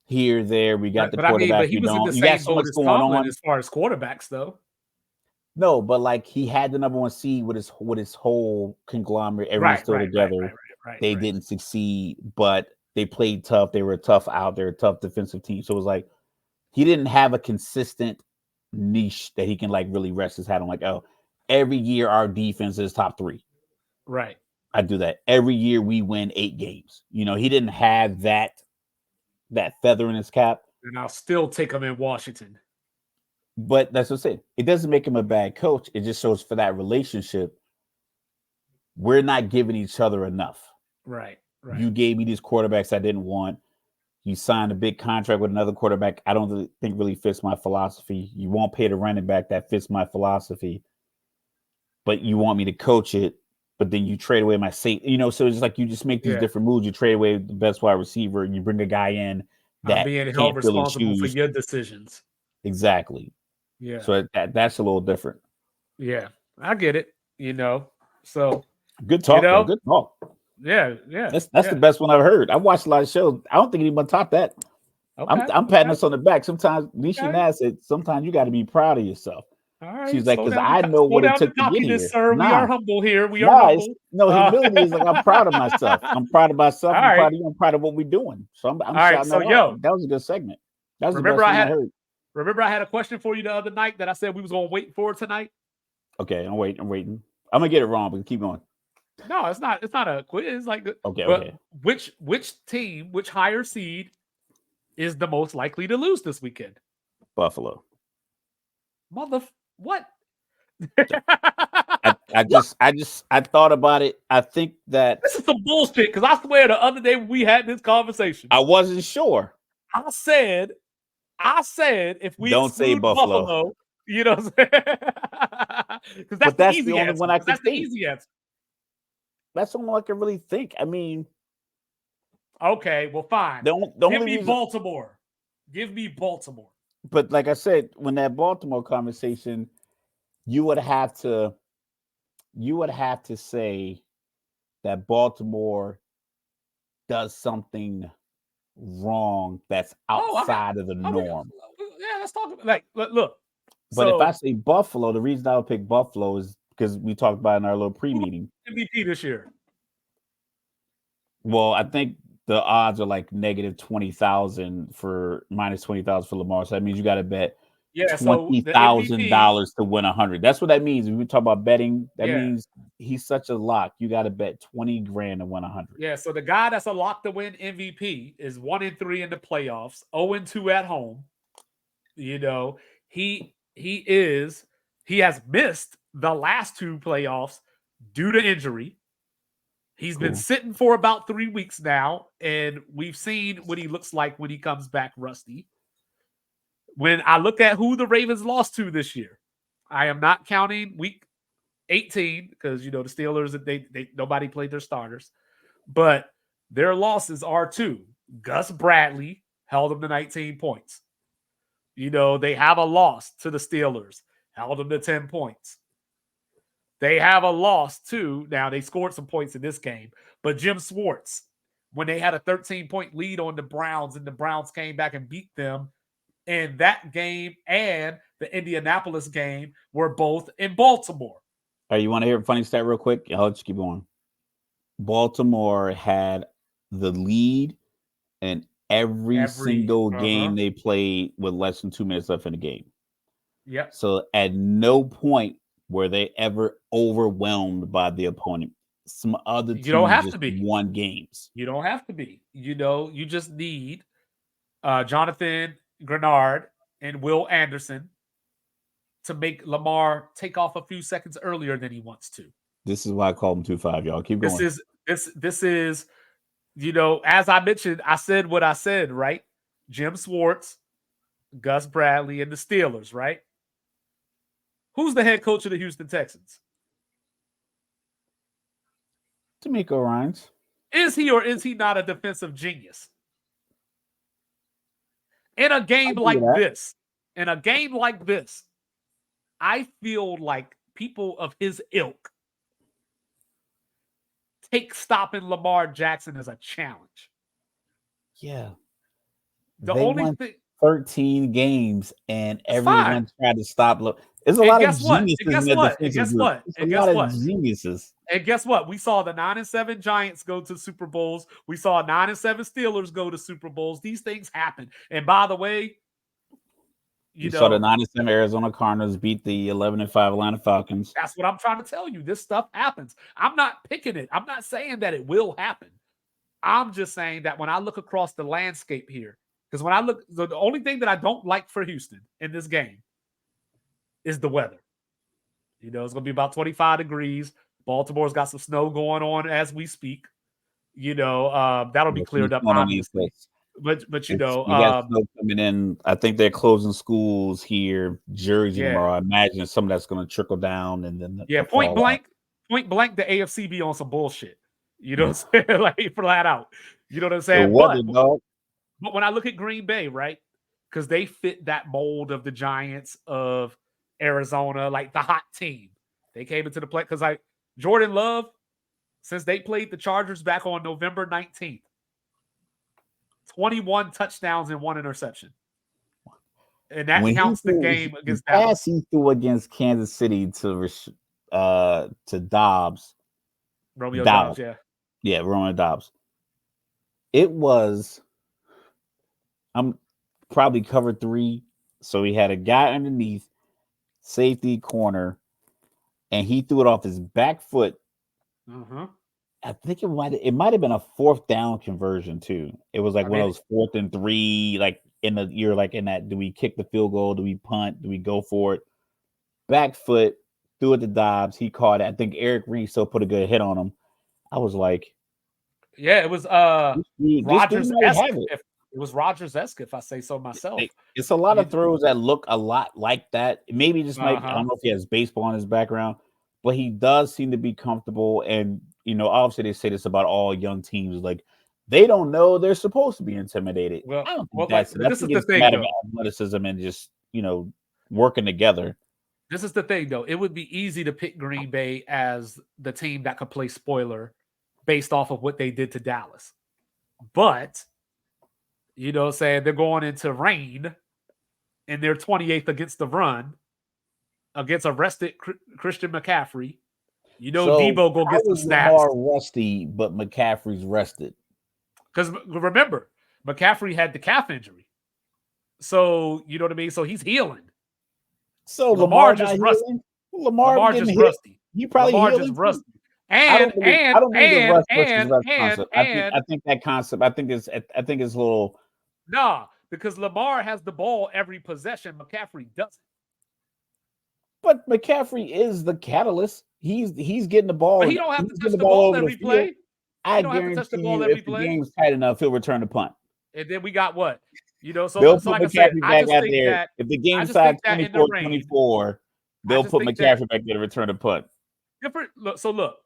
Here, there, we got the quarterback. He was in the You got same so boat much as going Tomlin on as far as quarterbacks, though. No, but like he had the number one seed with his whole conglomerate, everyone's still together. They didn't succeed, but they played tough. They were tough out there, tough defensive team. So it was like he didn't have a consistent niche that he can like really rest his hat on. Like, oh, every year our defense is top 3. Right. I do that. Every year we win 8 games. You know, he didn't have that feather in his cap. And I'll still take him in Washington. But that's what I'm saying. It doesn't make him a bad coach. It just shows for that relationship, we're not giving each other enough. Right. You gave me these quarterbacks I didn't want. You signed a big contract with another quarterback. I don't think really fits my philosophy. You won't pay the running back that fits my philosophy, but you want me to coach it. But then you trade away my safety. So it's like you just make these different moves. You trade away the best wide receiver, and you bring a guy in that I'm being held can't really responsible for choose. your decisions. Exactly. Yeah. So that's a little different. Yeah, I get it. So good talk, though. Good talk. Yeah. That's the best one I've heard. I've watched a lot of shows. I don't think anyone taught that. Okay, I'm patting us on the back. Sometimes Nisha Nass said, sometimes you got to be proud of yourself. All right, she's like, because I know what it took to get here. Sir. We are humble here. We are humble. Humility is like, I'm proud of myself. I'm proud of myself. I'm proud of you. I'm proud of what we're doing. So I'm shouting that out. That was a good segment. That was the best thing I heard. Remember, I had a question for you the other night that I said we was going to wait for tonight? Okay, I'm waiting. I'm going to get it wrong, but keep going. No, it's not a quiz. It's like, okay. Which team, which higher seed is the most likely to lose this weekend? Buffalo. What? I thought about it. I think that this is some bullshit, because I swear the other day when we had this conversation, I wasn't sure. I said if we don't say Buffalo, you know what I'm saying? Because that's the only one I can think. That's the easy answer. That's the only one I can really think. I mean, okay, well, fine. Give me Baltimore. Give me Baltimore. But like I said, when that Baltimore conversation, you would have to say that Baltimore does something wrong that's outside of the norm. Yeah, let's talk about look. But if I say Buffalo, the reason I would pick Buffalo is because we talked about it in our little pre-meeting. MVP this year. Well, I think the odds are like negative 20,000 for minus 20,000 for Lamar. So that means you got to bet $20,000 to win 100. That's what that means. When we talk about betting, that means he's such a lock. You got to bet 20 grand to win 100. Yeah. So the guy that's a lock to win MVP is 1-3 in the playoffs, 0-2 at home. He has missed the last 2 playoffs due to injury. He's been sitting for about 3 weeks now, and we've seen what he looks like when he comes back rusty. When I look at who the Ravens lost to this year, I am not counting week 18 because, the Steelers, they nobody played their starters. But their losses are to Gus Bradley, held them to 19 points. They have a loss to the Steelers, held them to 10 points. They have a loss too. Now, they scored some points in this game, but Jim Schwartz, when they had a 13-point lead on the Browns, and the Browns came back and beat them, and that game and the Indianapolis game were both in Baltimore. All right, you want to hear a funny stat real quick? I'll let you keep going. Baltimore had the lead in every single game they played with less than 2 minutes left in the game. Yep. So at no point were they ever overwhelmed by the opponent. Some other teams just won games. You don't have to be. You just need Jonathan Grenard and Will Anderson to make Lamar take off a few seconds earlier than he wants to. This is why I call him 2-5, y'all. Keep going. This is, as I mentioned, I said what I said, right? Jim Schwartz, Gus Bradley, and the Steelers, right? Who's the head coach of the Houston Texans? D'Amico Ryans. Is he or is he not a defensive genius? In a game like this, I feel like people of his ilk take stopping Lamar Jackson as a challenge. Yeah. The only thing, 13 games and everyone tried to stop. There's a lot of geniuses in the defensive group. A lot of geniuses. And guess what? We saw the 9-7 Giants go to Super Bowls. We saw 9-7 Steelers go to Super Bowls. These things happen. And by the way, you saw the 9-7 Arizona Cardinals beat the 11-5 Atlanta Falcons. That's what I'm trying to tell you. This stuff happens. I'm not picking it. I'm not saying that it will happen. I'm just saying that when I look across the landscape here, because when I look, the only thing that I don't like for Houston in this game is the weather. It's going to be about 25 degrees. Baltimore's got some snow going on as we speak. That'll be cleared up, obviously. But you It's, know, we got snow coming in. I think they're closing schools here, Jersey yeah, tomorrow. I imagine some of that's going to trickle down and then yeah. the fall off. Point blank, the AFC be on some bullshit. You know what I'm saying? Like flat out. You know what I'm The saying? weather, dog. But when I look at Green Bay, right? Because they fit that mold of the Giants of Arizona, like the hot team. They came into the play because like Jordan Love, since they played the Chargers back on November 19th, 21 touchdowns and 1 interception. And that When he counts the threw game the against pass Dallas. he threw against Kansas City to Dobbs, Romeo Dobbs, yeah. Roman Dobbs. It was I'm probably covered 3, so he had a guy underneath, safety corner, and he threw it off his back foot. Uh-huh. I think it might have been a 4th down conversion too. It was like one of those 4th and 3, like you're like in that. Do we kick the field goal? Do we punt? Do we go for it? Back foot, threw it to Dobbs. He caught it. I think Eric Reed still put a good hit on him. I was like, yeah, it was Rodgers-esque. It was Rodgers-esque, if I say so myself. It's a lot of throws that look a lot like that. Maybe just I don't know if he has baseball in his background, but he does seem to be comfortable. And obviously they say this about all young teams, like they don't know they're supposed to be intimidated. Well, I don't think this is the thing, though. Athleticism and just working together. This is the thing, though. It would be easy to pick Green Bay as the team that could play spoiler based off of what they did to Dallas. But, saying they're going into rain and they're 28th against the run against a rested Christian McCaffrey. Debo go get some snaps. Lamar rusty, but McCaffrey's rested. Because remember, McCaffrey had the calf injury. So, you know what I mean? So he's healing. So Lamar just rusty. Lamar just rusty. He probably Lamar just rusty. I don't believe the rust concept. I think that concept. I think it's a little. Nah, because Lamar has the ball every possession. McCaffrey doesn't. But McCaffrey is the catalyst. He's getting the ball. But he don't have to touch the ball every play. I guarantee you, if the game's tight enough, he'll return the punt. And then we got what? They'll put McCaffrey back out there. If the game's tied 24-24, they'll put McCaffrey back there to return the punt. Look.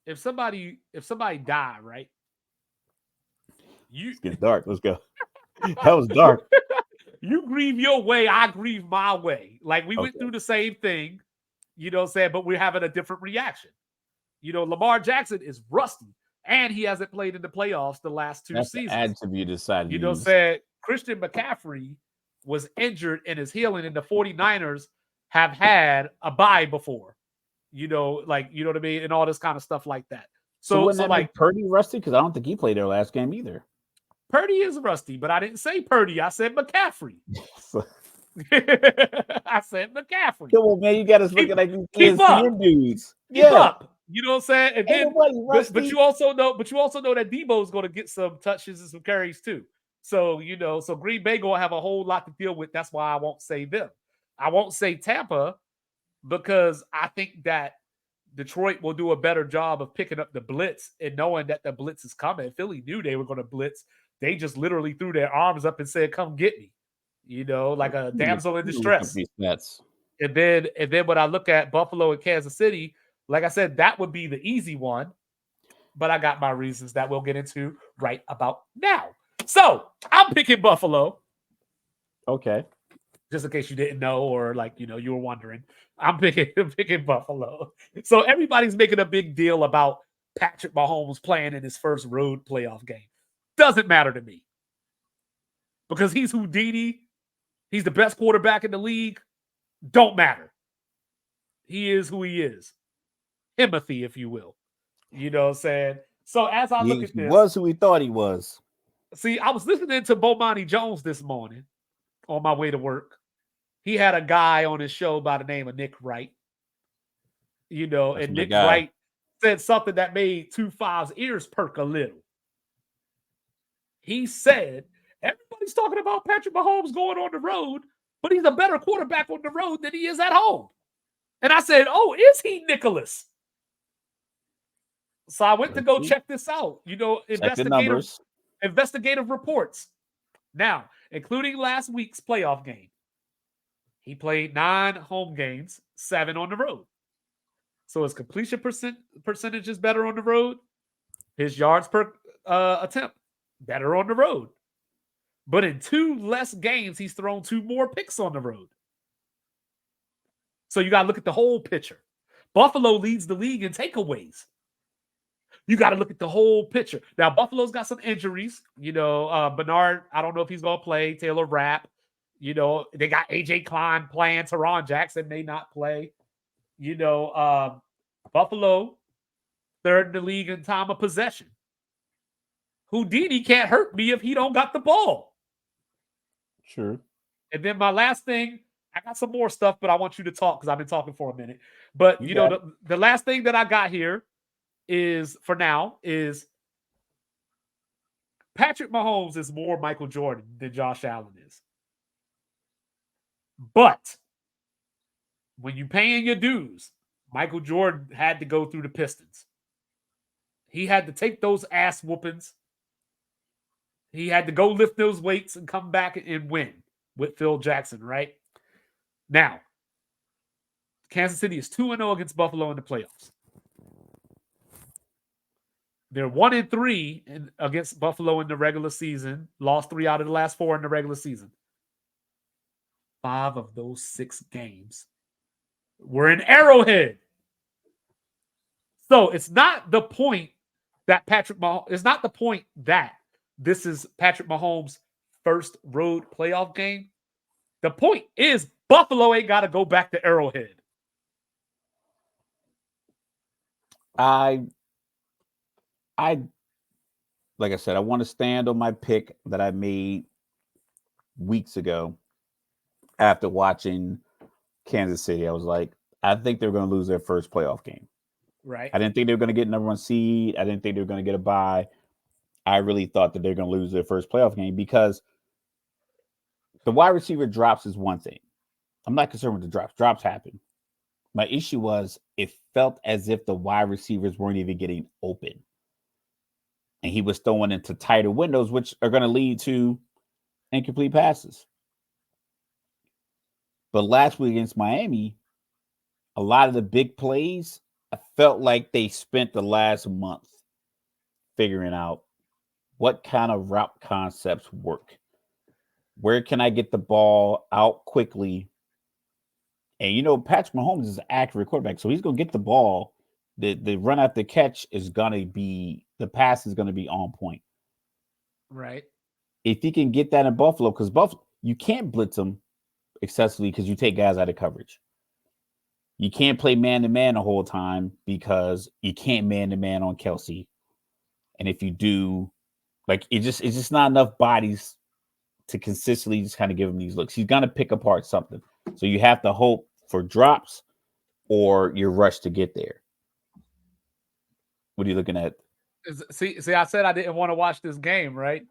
If somebody die, right? It's getting dark. Let's go. That was dark. You grieve your way, I grieve my way. Like we went through the same thing, but we're having a different reaction. Lamar Jackson is rusty, and he hasn't played in the playoffs the last 2 seasons. That's the attribute decided. Said Christian McCaffrey was injured and is healing, and the 49ers have had a bye before. You know what I mean? And all this kind of stuff like that. So like Purdy rusty? Because I don't think he played their last game either. Purdy is rusty, but I didn't say Purdy. I said McCaffrey. I said McCaffrey. Come on, man. You got us looking like these ESPN dudes. Keep up. You know what I'm saying? And then, but you also know that Debo's going to get some touches and some carries too. So, so Green Bay going to have a whole lot to deal with. That's why I won't say them. I won't say Tampa because I think that Detroit will do a better job of picking up the blitz and knowing that the blitz is coming. Philly knew they were going to blitz. They just literally threw their arms up and said, "Come get me," like a damsel in distress. And then when I look at Buffalo and Kansas City, like I said, that would be the easy one. But I got my reasons that we'll get into right about now. So I'm picking Buffalo. Okay. Just in case you didn't know, or you were wondering, I'm picking Buffalo. So everybody's making a big deal about Patrick Mahomes playing in his first road playoff game. Doesn't matter to me because he's Houdini. He's the best quarterback in the league. Don't matter. He is who he is. Timothy, if you will. You know what I'm saying? So as I look at this, he was who he thought he was. See, I was listening to Bomani Jones this morning on my way to work. He had a guy on his show by the name of Nick Wright. And Nick Wright said something that made 2-5's ears perk a little. He said, everybody's talking about Patrick Mahomes going on the road, but he's a better quarterback on the road than he is at home. And I said, oh, is he, Nicholas? So I went to go check this out. investigative reports. Now, including last week's playoff game, he played 9 home games, 7 on the road. So his completion percentage is better on the road. His yards per attempt, better on the road. But in 2 less games, he's thrown 2 more picks on the road. So you got to look at the whole picture. Buffalo leads the league in takeaways. You got to look at the whole picture. Now, Buffalo's got some injuries. Bernard, I don't know if he's going to play. Taylor Rapp. They got A.J. Klein playing. Teron Jackson may not play. Buffalo, third in the league in time of possession. Houdini can't hurt me if he don't got the ball. Sure. And then my last thing, I got some more stuff, but I want you to talk because I've been talking for a minute. But, the last thing that I got here is Patrick Mahomes is more Michael Jordan than Josh Allen is. But when you paying your dues, Michael Jordan had to go through the Pistons. He had to take those ass whoopings. He had to go lift those weights and come back and win with Phil Jackson, right? Now, Kansas City is 2-0 against Buffalo in the playoffs. They're 1-3 against Buffalo in the regular season. Lost 3 out of the last 4 in the regular season. 5 of those 6 games were in Arrowhead. So it's not the point that this is Patrick Mahomes' first road playoff game. The point is Buffalo ain't got to go back to Arrowhead. I like I said, I want to stand on my pick that I made weeks ago after watching Kansas City. I was like, I think they're going to lose their first playoff game. Right. I didn't think they were going to get number 1 seed. I didn't think they were going to get a bye. I really thought that they're going to lose their first playoff game because the wide receiver drops is one thing. I'm not concerned with the drops. Drops happen. My issue was it felt as if the wide receivers weren't even getting open. And he was throwing into tighter windows, which are going to lead to incomplete passes. But last week against Miami, a lot of the big plays, I felt like they spent the last month figuring out what kind of route concepts work. Where can I get the ball out quickly? And, Patrick Mahomes is an accurate quarterback, so he's going to get the ball. The run after catch is going to be, the pass is going to be on point. Right. If he can get that in Buffalo, because Buffalo, you can't blitz them excessively because you take guys out of coverage. You can't play man-to-man the whole time because you can't man-to-man on Kelsey. And if you do, it's just not enough bodies to consistently just kind of give him these looks. He's going to pick apart something. So you have to hope for drops or your rush to get there. What are you looking at? See, I said I didn't want to watch this game, right?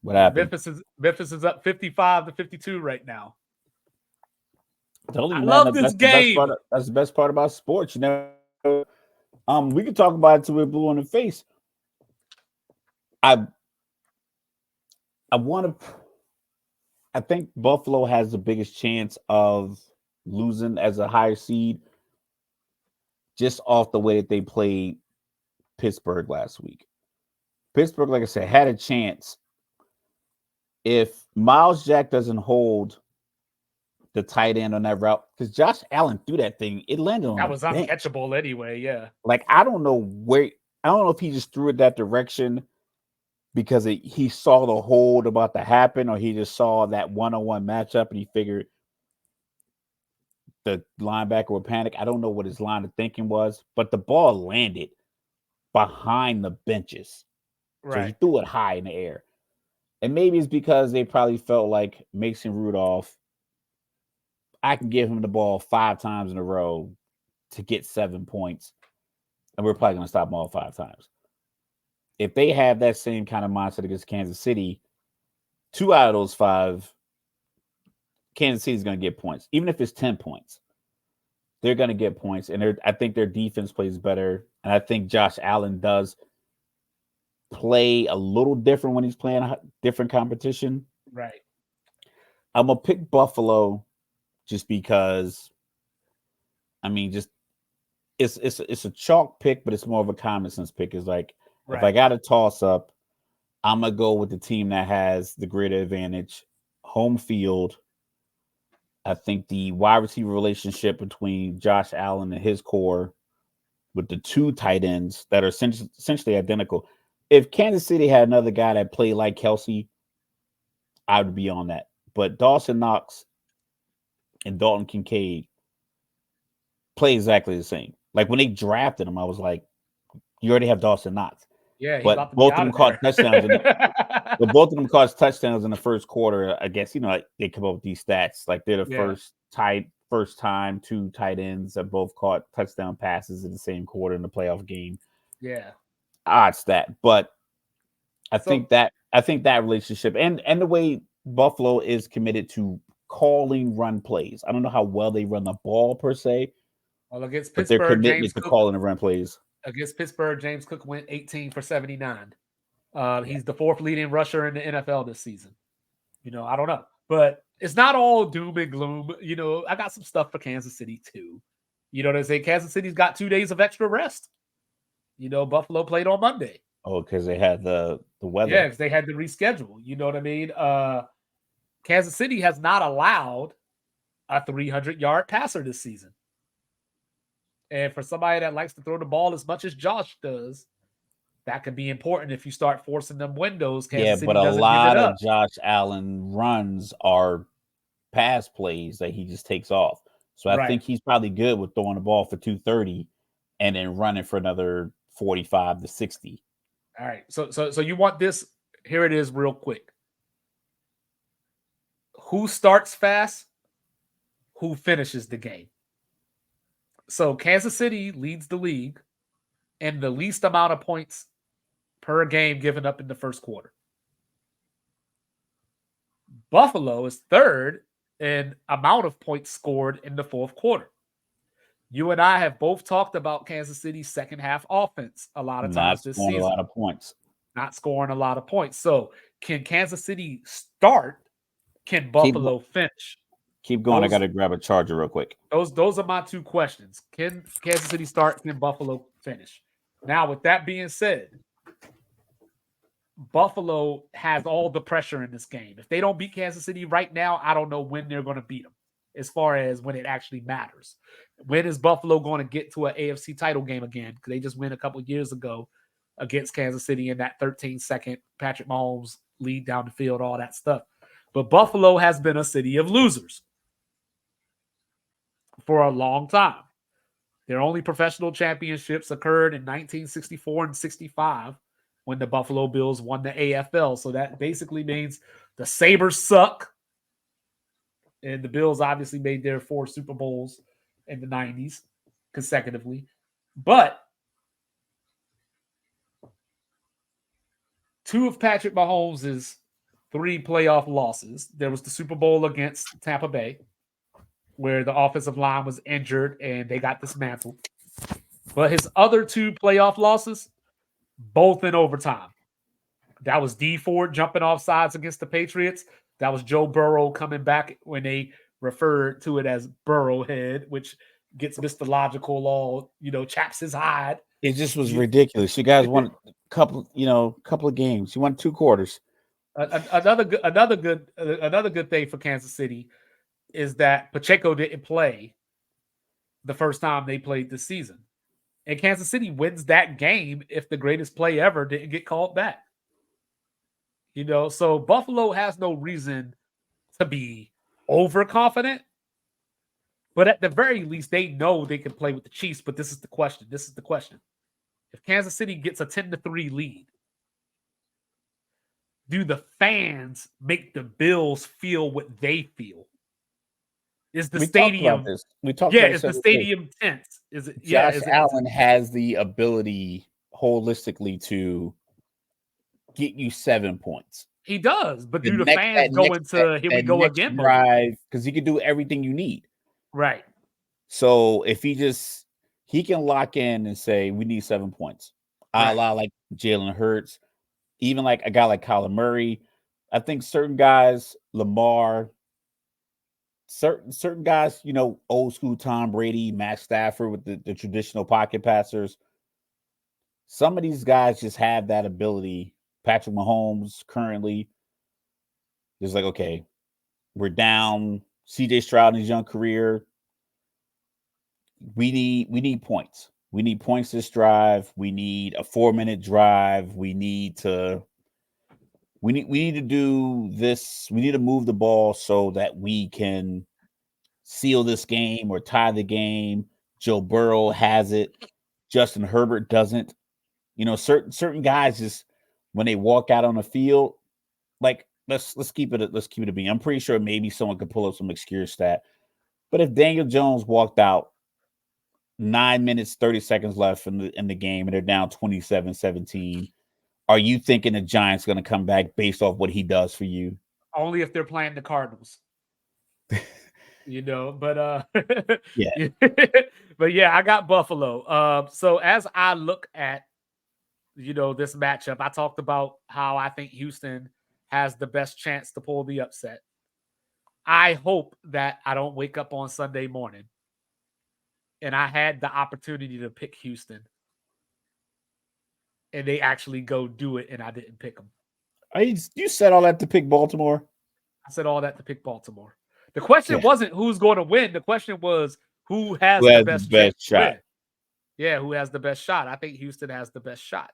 What happened? Memphis is up 55-52 right now. I love this game. That's the best part about sports. We can talk about it till we're blue in the face. I think Buffalo has the biggest chance of losing as a higher seed just off the way that they played Pittsburgh last week. Pittsburgh, like I said, had a chance. If Miles Jack doesn't hold the tight end on that route, because Josh Allen threw that thing, it landed on that was bench. Uncatchable anyway, yeah. I don't know if he just threw it that direction because he saw the hold about to happen, or he just saw that one-on-one matchup and he figured the linebacker would panic. I don't know what his line of thinking was, but the ball landed behind the benches. Right. So he threw it high in the air. And maybe it's because they probably felt like Mason Rudolph, I can give him the ball 5 times in a row to get 7 points, and we're probably going to stop him all 5 times. If they have that same kind of mindset against Kansas City, 2 out of those 5, Kansas City is going to get points. Even if it's 10 points, they're going to get points. And I think their defense plays better. And I think Josh Allen does play a little different when he's playing a different competition. Right. I'm gonna pick Buffalo just because. I mean, just it's a chalk pick, but it's more of a common sense pick. It's like if I got a toss up, I'm gonna go with the team that has the greater advantage, home field. I think the wide receiver relationship between Josh Allen and his core with the two tight ends that are essentially identical. If Kansas City had another guy that played like Kelsey, I would be on that. But Dawson Knox and Dalton Kincaid play exactly the same. Like when they drafted him, I was like, you already have Dawson Knox. Yeah, he's But about to be both of out them of caught there. touchdowns. But both of them caught touchdowns in the first quarter. I guess like they come up with these stats. Like they're the first time two tight ends that both caught touchdown passes in the same quarter in the playoff game. Yeah, Odd stat, but I think that relationship and the way Buffalo is committed to calling run plays. I don't know how well they run the ball per se. Well, against but their Pittsburgh, commitment to calling the run plays. Against Pittsburgh, James Cook went 18 for 79. He's the fourth leading rusher in the NFL this season. I don't know. But it's not all doom and gloom. I got some stuff for Kansas City too. They say Kansas City's got 2 days of extra rest. Buffalo played on Monday. Oh, because they had the weather. Yeah, because they had to reschedule. You know what I mean? Kansas City has not allowed a 300-yard passer this season. And for somebody that likes to throw the ball as much as Josh does, that could be important if you start forcing them windows. Kansas City but a doesn't lot give it of up. Josh Allen runs are pass plays that he just takes off. So I think he's probably good with throwing the ball for 230 and then running for another 45 to 60. All right. So you want this? Here it is real quick. Who starts fast? Who finishes the game? So Kansas City leads the league in the least amount of points per game given up in the first quarter. Buffalo is third in amount of points scored in the fourth quarter. You and I have both talked about Kansas City's second half offense a lot of times this season. Not scoring a lot of points. Not scoring a lot of points. So can Kansas City start? Can Buffalo finish? Keep going. I got to grab a charger real quick. Those are my two questions. Can Kansas City start? Can Buffalo finish? Now, with that being said, Buffalo has all the pressure in this game. If they don't beat Kansas City right now, I don't know when they're going to beat them as far as when it actually matters. When is Buffalo going to get to an AFC title game again? Because they just went a couple of years ago against Kansas City in that 13-second Patrick Mahomes lead down the field, all that stuff. But Buffalo has been a city of losers for a long time. Their only professional championships occurred in 1964 and 65 when the Buffalo Bills won the AFL. So that basically means the Sabres suck. And the Bills obviously made their 4 Super Bowls in the 90s consecutively. But 2 of Patrick Mahomes' 3 playoff losses. There was the Super Bowl against Tampa Bay, where the offensive line was injured and they got dismantled. But his other 2 playoff losses, both in overtime. That was Dee Ford jumping off sides against the Patriots. That was Joe Burrow coming back when they referred to it as Burrowhead, which gets Mr. Logical all, chaps his hide. It just was ridiculous. You guys won a couple of games. You won 2 quarters. Another good thing for Kansas City is that Pacheco didn't play the first time they played this season. And Kansas City wins that game if the greatest play ever didn't get called back. So Buffalo has no reason to be overconfident. But at the very least, they know they can play with the Chiefs. But this is the question. If Kansas City gets a 10-3 lead, do the fans make the Bills feel what they feel? Is the stadium? We talked about this. Is the stadium tense? Is it? Josh Allen has the ability holistically to get you 7 points. He does, but do the fans go into here we go again drive? Because he can do everything you need. Right. So if he can lock in and say we need 7 points. Right. A la like Jalen Hurts, even like a guy like Kyler Murray. I think certain guys, Lamar, certain guys, old school Tom Brady, Matt Stafford with the traditional pocket passers. Some of these guys just have that ability. Patrick Mahomes currently is like, okay, we're down. CJ Stroud in his young career. We need points. We need points this drive. We need a 4-minute drive. We need to do this. We need to move the ball so that we can seal this game or tie the game. Joe Burrow has it. Justin Herbert doesn't. Certain guys just when they walk out on the field, like let's keep it a beat. I'm pretty sure maybe someone could pull up some obscure stat. But if Daniel Jones walked out 9 minutes, 30 seconds left in the game and they're down 27-17, are you thinking the Giants going to come back based off what he does for you? Only if they're playing the Cardinals. But Yeah. but yeah, I got Buffalo. So as I look at this matchup, I talked about how I think Houston has the best chance to pull the upset. I hope that I don't wake up on Sunday morning and I had the opportunity to pick Houston and they actually go do it and I didn't pick them. You said all that to pick Baltimore? I said all that to pick Baltimore. The question wasn't who's going to win. The question was who has the best chance to win. Yeah, who has the best shot? I think Houston has the best shot.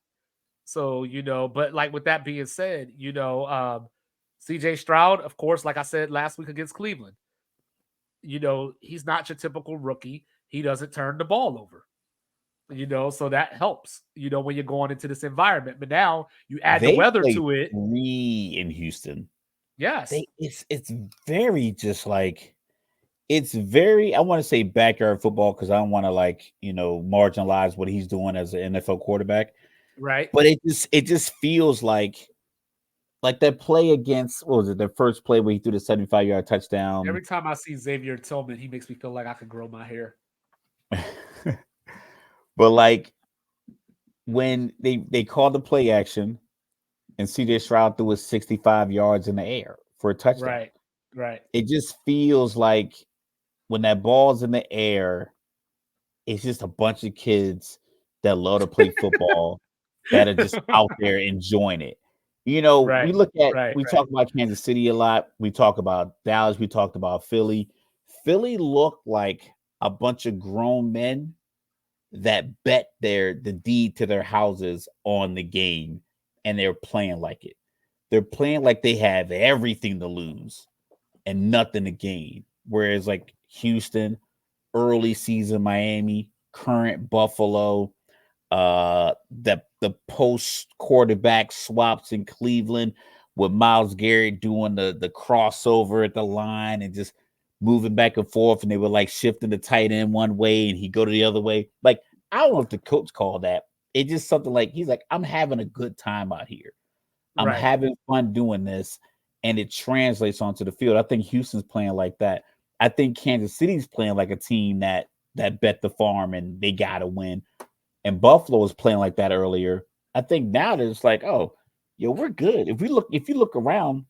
So, but like with that being said, CJ Stroud, of course, like I said last week against Cleveland, he's not your typical rookie. He doesn't turn the ball over. So that helps, when you're going into this environment. But now you add the weather to it. 3 in Houston. Yes. It's very just like it's very, I want to say backyard football because I don't want to marginalize what he's doing as an NFL quarterback. Right. But it just feels like that play against, what was it, their first play where he threw the 75-yard touchdown. Every time I see Xavier Tillman, he makes me feel like I could grow my hair. But when they called the play action and CJ Stroud threw it 65 yards in the air for a touchdown. Right. It just feels like when that ball's in the air, it's just a bunch of kids that love to play football that are just out there enjoying it. We talk about Kansas City a lot. We talk about Dallas. We talked about Philly. Philly looked like a bunch of grown men that bet the deed to their houses on the game, and they're playing like it. They're playing like they have everything to lose and nothing to gain. Whereas like Houston, early season Miami, current Buffalo, the post quarterback swaps in Cleveland with Myles Garrett doing the crossover at the line and just moving back and forth, and they were like shifting the tight end one way and he go to the other way. Like, I don't know if the coach called that. It's just something like he's like, I'm having a good time out here. I'm having fun doing this, and it translates onto the field. I think Houston's playing like that. I think Kansas City's playing like a team that bet the farm and they got to win. And Buffalo was playing like that earlier. I think now they're just like, oh, we're good. If you look around,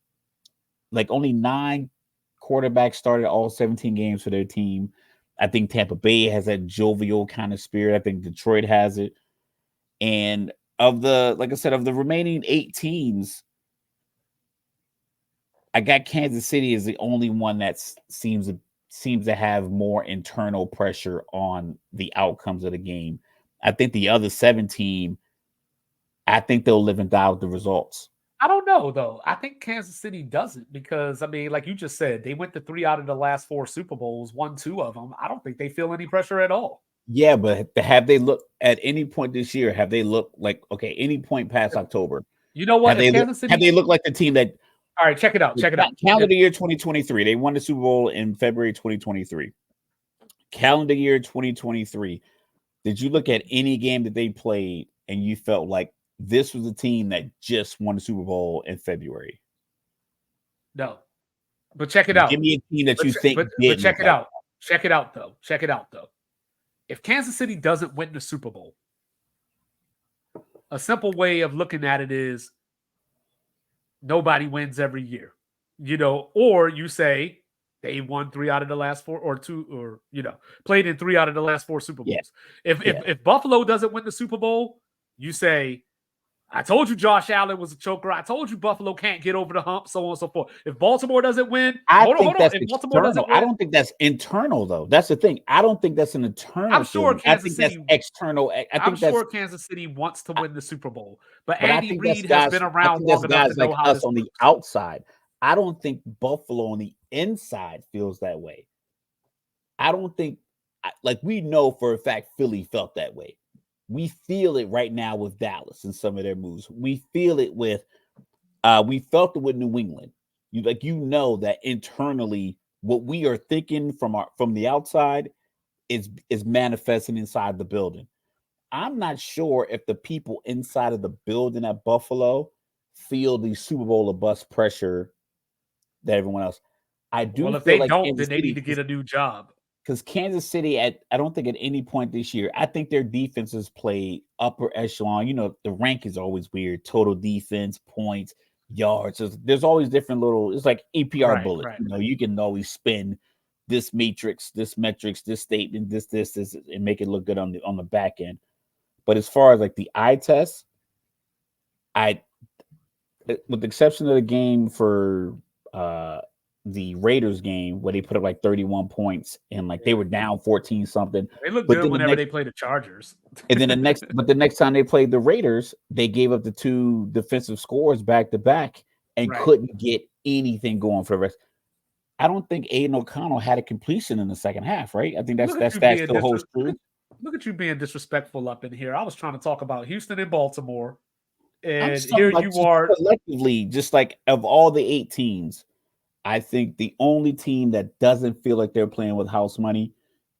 like only 9 quarterbacks started all 17 games for their team. I think Tampa Bay has that jovial kind of spirit. I think Detroit has it. And like I said, of the remaining 8 teams, I got Kansas City as the only one that seems to have more internal pressure on the outcomes of the game. I think the other 17, I think they'll live and die with the results. I don't know, though. I think Kansas City doesn't because, I mean, like you just said, they went to 3 out of the last 4 Super Bowls, won 2 of them. I don't think they feel any pressure at all. Yeah, but have they looked at any point this year? Have they looked like, okay, any point past October? You know what? Have they looked like the team that? All right, check it out. Calendar year 2023. They won the Super Bowl in February 2023. Calendar year 2023. Did you look at any game that they played and you felt like this was a team that just won the Super Bowl in February? No. But check it out. Give me a team that you think but check it out. Check it out, though. Check it out, though. If Kansas City doesn't win the Super Bowl, a simple way of looking at it is nobody wins every year, or you say they won 3 out of the last 4 or 2, or, played in 3 out of the last 4 Super Yeah, Bowls. If, if, yeah. if Buffalo doesn't win the Super Bowl, you say, I told you Josh Allen was a choker. I told you Buffalo can't get over the hump, so on and so forth. If Baltimore doesn't win, I hold on, think hold on. that's If Baltimore external. doesn't I win, don't think that's internal, though. That's the thing. I don't think that's an I'm internal sure feeling. I Kansas think that's City external. I I'm think that's, sure Kansas City wants to I- win the Super Bowl, but but I Andy think that's Reid has guys. been I around think that's long enough to guys know like how us this on the works. outside. I don't think Buffalo on the inside feels that way. I don't think, like, we know for a fact Philly felt that way. We feel it right now with Dallas and some of their moves. We feel it with, we felt it with New England. That internally what we are thinking from the outside is manifesting inside the building. I'm not sure if the people inside of the building at Buffalo feel the Super Bowl of bust pressure that everyone else. I do Well, if feel they like don't, Kansas then they need City, to get a new job. because Kansas City, I don't think at any point this year, I think their defenses play upper echelon. The rank is always weird. Total defense, points, yards. There's always different little, it's like APR Right, bullets. right. You can always spin this matrix, this metrics, this statement, this, and make it look good on the back end. But as far as like the eye test, I, with the exception of the game for the Raiders game where they put up like 31 points and like they Yeah. were down 14 something. They look But good then the whenever next they play the Chargers. and then the next time they played the Raiders, they gave up the 2 defensive scores back to back and Right. couldn't get anything going for the rest. I don't think Aiden O'Connell had a completion in the second half, right? I think Look at that you stat being still holds true. look at you being disrespectful up in here. I was trying to talk about Houston and Baltimore, I'm and just talking here about you just are. collectively, just like of all the 8 teams, I think the only team that doesn't feel like they're playing with house money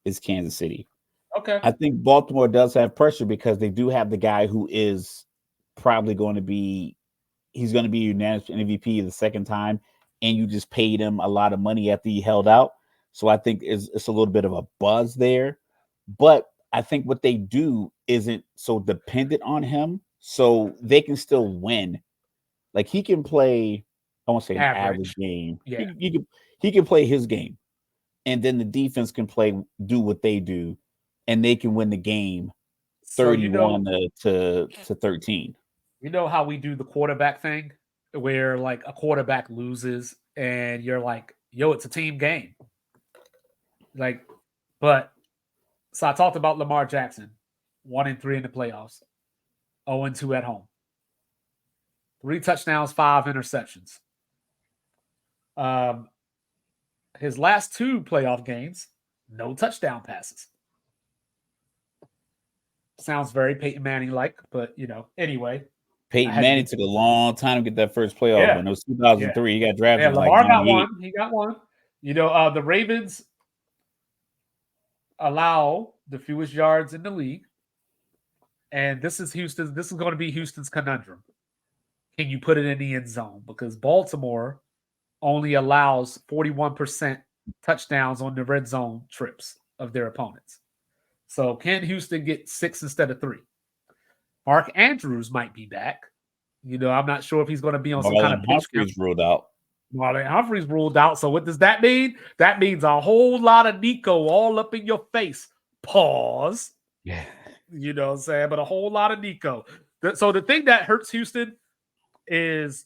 is Kansas City. Okay. I think Baltimore does have pressure because they do have the guy who is probably going to be he's going to be unanimous MVP the second time, and you just paid him a lot of money after he held out. So I think it's a little bit of a buzz there, but I think what they do isn't so dependent on him, so they can still win. Like he can play, I won't say an average Average. game. Yeah. He can play his game, and then the defense can do what they do, and they can win the game So 31 to 13. you know how we do the quarterback thing, where like a quarterback loses, and you're like, "Yo, it's a team game." Like, but so I talked about Lamar Jackson, 1-3 in the playoffs, 0-2 at home, 3 touchdowns, 5 interceptions. Um, his last 2 playoff games, no touchdown passes. Sounds very Peyton Manning like, but anyway, I Peyton had to Manning get took a long time to get that first playoff yeah, win. It was yeah, 2003. He got drafted yeah. in like Lamar got 98. one. He got one. The Ravens allow the fewest yards in the league, and this is Houston. This is going to be Houston's conundrum. Can you put it in the end zone? Because Baltimore only allows 41% touchdowns on the red zone trips of their opponents. So can Houston get 6 instead of 3? Mark Andrews might be back. I'm not sure if he's going to be on some kind Marlon of pitch count. Humphreys ruled out. Marlon Humphrey's ruled out. So what does that mean? That means a whole lot of Nico all up in your face. Pause. Yeah. You know what I'm saying? But a whole lot of Nico. So the thing that hurts Houston is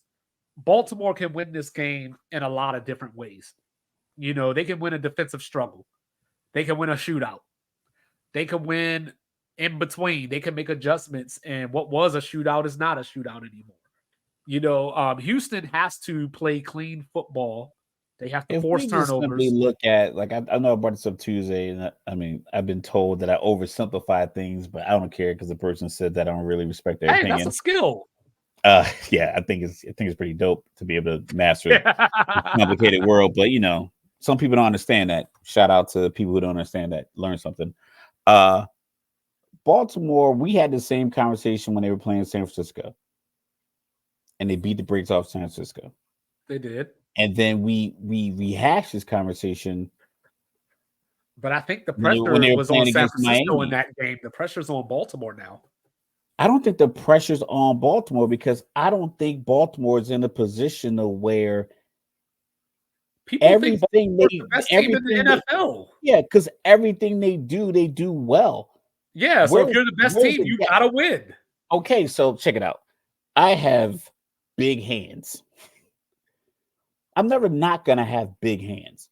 Baltimore can win this game in a lot of different ways. They can win a defensive struggle. They can win a shootout. They can win in between. They can make adjustments. And what was a shootout is not a shootout anymore. Houston has to play clean football. They have to If force we just simply turnovers. look at, like, I know I brought this up Tuesday, and I mean, I've been told that I oversimplify things, but I don't care because the person said that I don't really respect their Hey, that's a opinion. skill. Yeah, I think it's pretty dope to be able to master this complicated world. But some people don't understand that. Shout out to people who don't understand that. Learn something. Baltimore, we had the same conversation when they were playing San Francisco, and they beat the brakes off San Francisco. They did. And then we rehashed this conversation. But I think the When pressure they were was on playing San against Francisco in Miami. that game. The pressure's on Baltimore now. I don't think the pressure's on Baltimore because I don't think Baltimore is in a position of where People think everything Baltimore's the best team in the everything they NFL. yeah, because everything they do well. Yeah, so if you're the best Where's team, the you gap? gotta win. Okay, so check it out. I have big hands. I'm never not gonna have big hands.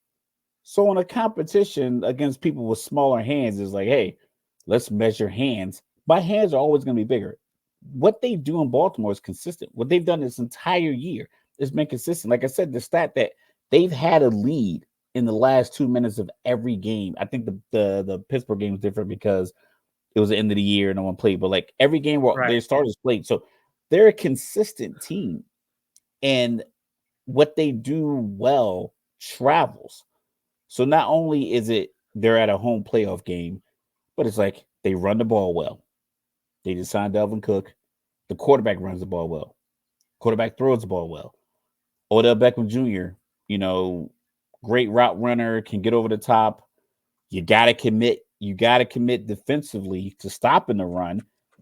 So in a competition against people with smaller hands is like, hey, let's measure hands. My hands are always going to be bigger. What they do in Baltimore is consistent. What they've done this entire year has been consistent. Like I said, the stat that they've had a lead in the last 2 minutes of every game. I think the Pittsburgh game was different because it was the end of the year and no one played. But like every game where Right. their starters played, so they're a consistent team, and what they do well travels. So not only is it they're at a home playoff game, but it's like they run the ball well. They just signed Delvin Cook. The quarterback runs the ball well. Quarterback throws the ball well. Odell Beckham Jr., great route runner, can get over the top. You gotta commit. You gotta commit defensively to stopping the run.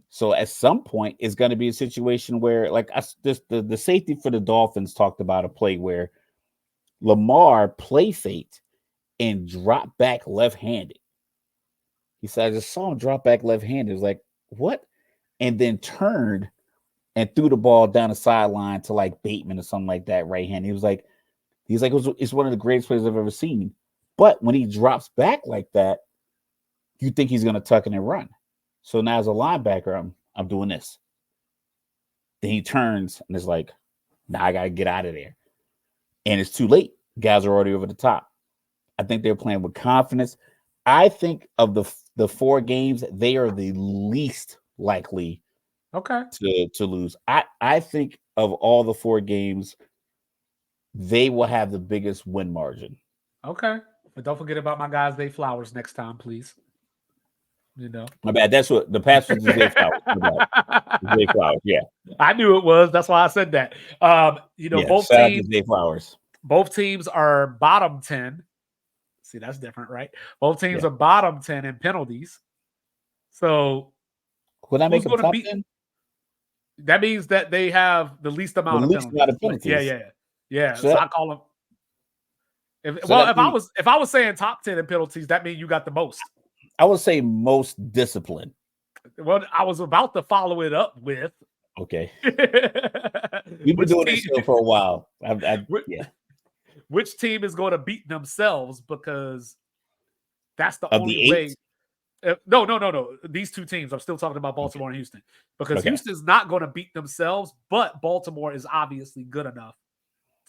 So at some point, it's going to be a situation where, like, the safety for the Dolphins talked about a play where Lamar play faked and dropped back left-handed. He said, I just saw him drop back left-handed. It was like, what? And then turned and threw the ball down the sideline to like Bateman or something like that, right-handed. He's like, it's one of the greatest plays I've ever seen. But when he drops back like that, you think he's going to tuck in and run. So now as a linebacker, I'm doing this. Then he turns and it's like, now I got to get out of there. And it's too late. Guys are already over the top. I think they're playing with confidence. I think of the 4 games, they are the least likely to lose. I think of all the 4 games, they will have the biggest win margin. Okay. But don't forget about my guys, Zay Flowers, next time, please. My bad. That's what the pass was to Zay Flowers. My bad. Zay Flowers, yeah. I knew it was. That's why I said that. Both shout out teams, to Zay Flowers. Both teams are bottom 10. See, that's different, right? Both teams are bottom 10 in penalties. So would I make them top 10? That means that they have the least amount of penalties. Yeah. So I call them. If I was saying top 10 in penalties, that means you got the most. I would say most discipline. Well, I was about to follow it up with. Okay. We've been doing this show for a while. Which team is going to beat themselves, because that's the only way. No. These 2 teams, I'm still talking about Baltimore and Houston, because Houston's not going to beat themselves, but Baltimore is obviously good enough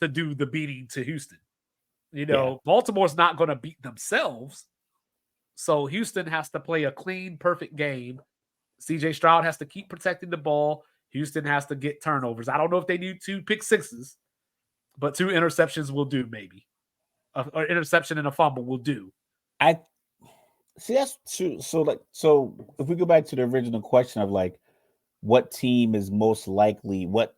to do the beating to Houston. Baltimore's not going to beat themselves. So Houston has to play a clean, perfect game. CJ Stroud has to keep protecting the ball. Houston has to get turnovers. I don't know if they need 2 pick sixes, but 2 interceptions will do, maybe. An interception and a fumble will do. I see, that's true. So if we go back to the original question of like, what team is most likely, which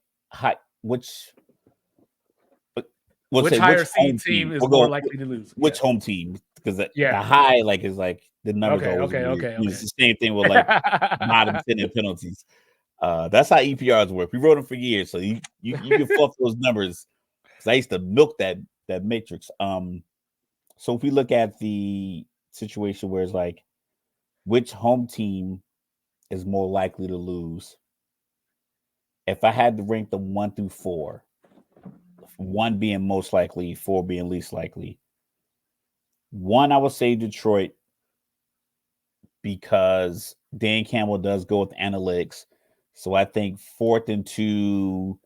higher seed team is more likely to lose? Which home team? Because the high is like the numbers Okay. It's the same thing with like bottom 10 in penalties. That's how EPRs work. We wrote them for years, so you can fluff those numbers. Because I used to milk that matrix. So if we look at the situation where it's like, which home team is more likely to lose? If I had to rank them 1 through 4, 1 being most likely, 4 being least likely. 1, I would say Detroit, because Dan Campbell does go with analytics. So I think 4th and 2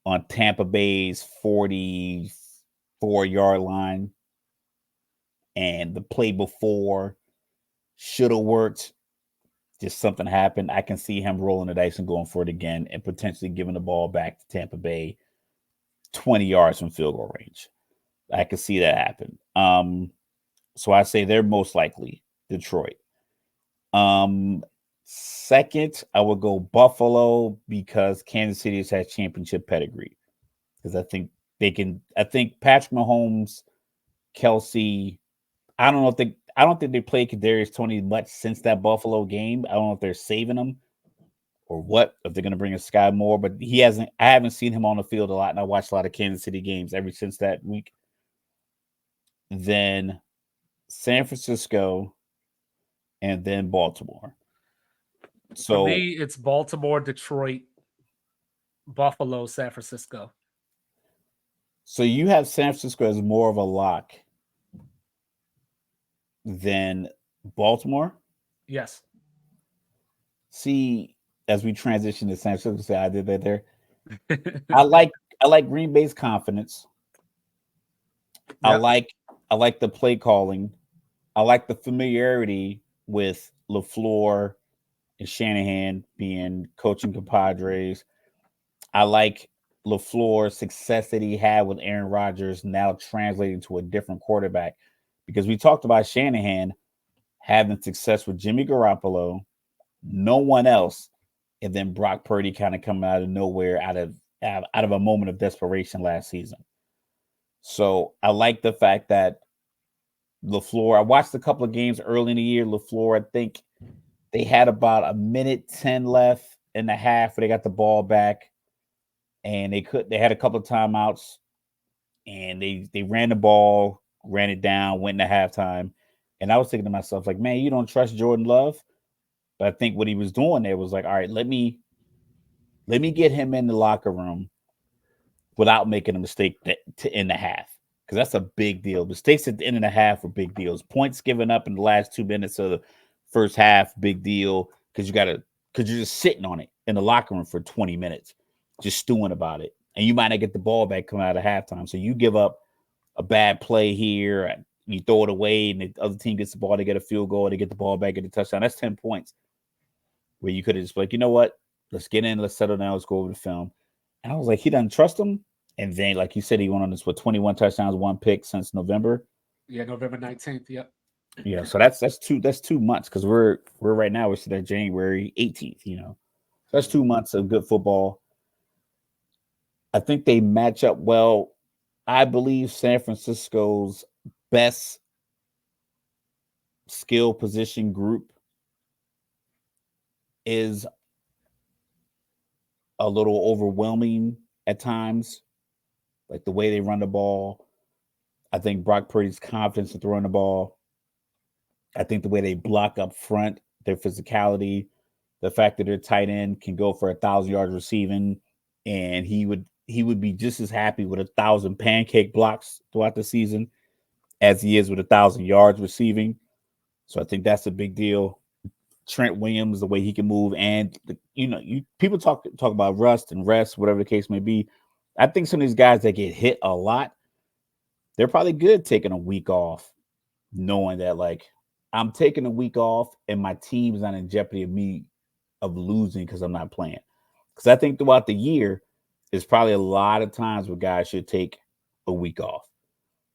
on Tampa Bay's 44-yard line, and the play before should have worked. Just something happened. I can see him rolling the dice and going for it again, and potentially giving the ball back to Tampa Bay 20 yards from field goal range. I can see that happen. So I say they're most likely Detroit. Second, I would go Buffalo, because Kansas City has had championship pedigree. Because I think Patrick Mahomes, Kelsey, I don't think they played Kadarius Toney much since that Buffalo game. I don't know if they're saving him. or what, if they're going to bring a Sky Moore, but I haven't seen him on the field a lot, and I watched a lot of Kansas City games ever since that week. Then San Francisco, and then Baltimore. For So me, it's Baltimore, Detroit, Buffalo, San Francisco. So you have San Francisco as more of a lock than Baltimore. Yes. See, as we transition to San Francisco, I did that there. I like Green Bay's confidence. Yep. I like the play calling. I like the familiarity with LaFleur and Shanahan being coaching compadres. I like LaFleur's success that he had with Aaron Rodgers now translating to a different quarterback. Because we talked about Shanahan having success with Jimmy Garoppolo, no one else, and then Brock Purdy kind of coming out of nowhere out of a moment of desperation last season. So I like the fact that LaFleur, I watched a couple of games early in the year. LaFleur, I think they had about a minute 10 left in the half where they got the ball back, and they had a couple of timeouts, and they ran the ball, ran it down, went into halftime. And I was thinking to myself, like, man, you don't trust Jordan Love? But I think what he was doing there was like, all right, let me get him in the locker room without making a mistake to end the half. Because that's a big deal. Mistakes at the end of the half are big deals. Points given up in the last 2 minutes of the first half, big deal. Because you're just sitting on it in the locker room for 20 minutes, just stewing about it. And you might not get the ball back coming out of halftime. So you give up a bad play here, and you throw it away, and the other team gets the ball, they get a field goal, they get the ball back, get a touchdown. That's 10 points. Where you could have just been like, you know what? Let's get in, let's settle down, let's go over the film. And I was like, he doesn't trust him. And then, like you said, he went on this with 21 touchdowns, 1 pick since November. Yeah, November 19th. Yep. Yeah, so that's 2 months, because we're right now, we're sitting at January 18th, So that's 2 months of good football. I think they match up well. I believe San Francisco's best skill position group is a little overwhelming at times, like the way they run the ball. I think Brock Purdy's confidence in throwing the ball. I think the way they block up front, their physicality, the fact that their tight end can go for 1,000 yards receiving, and he would be just as happy with 1,000 pancake blocks throughout the season as he is with 1,000 yards receiving. So I think that's a big deal. Trent Williams, the way he can move, and people talk about rust and rest, whatever the case may be. I think some of these guys that get hit a lot, they're probably good taking a week off, knowing that, like, I'm taking a week off and my team's not in jeopardy of losing because I'm not playing. Because I think throughout the year, there's probably a lot of times where guys should take a week off,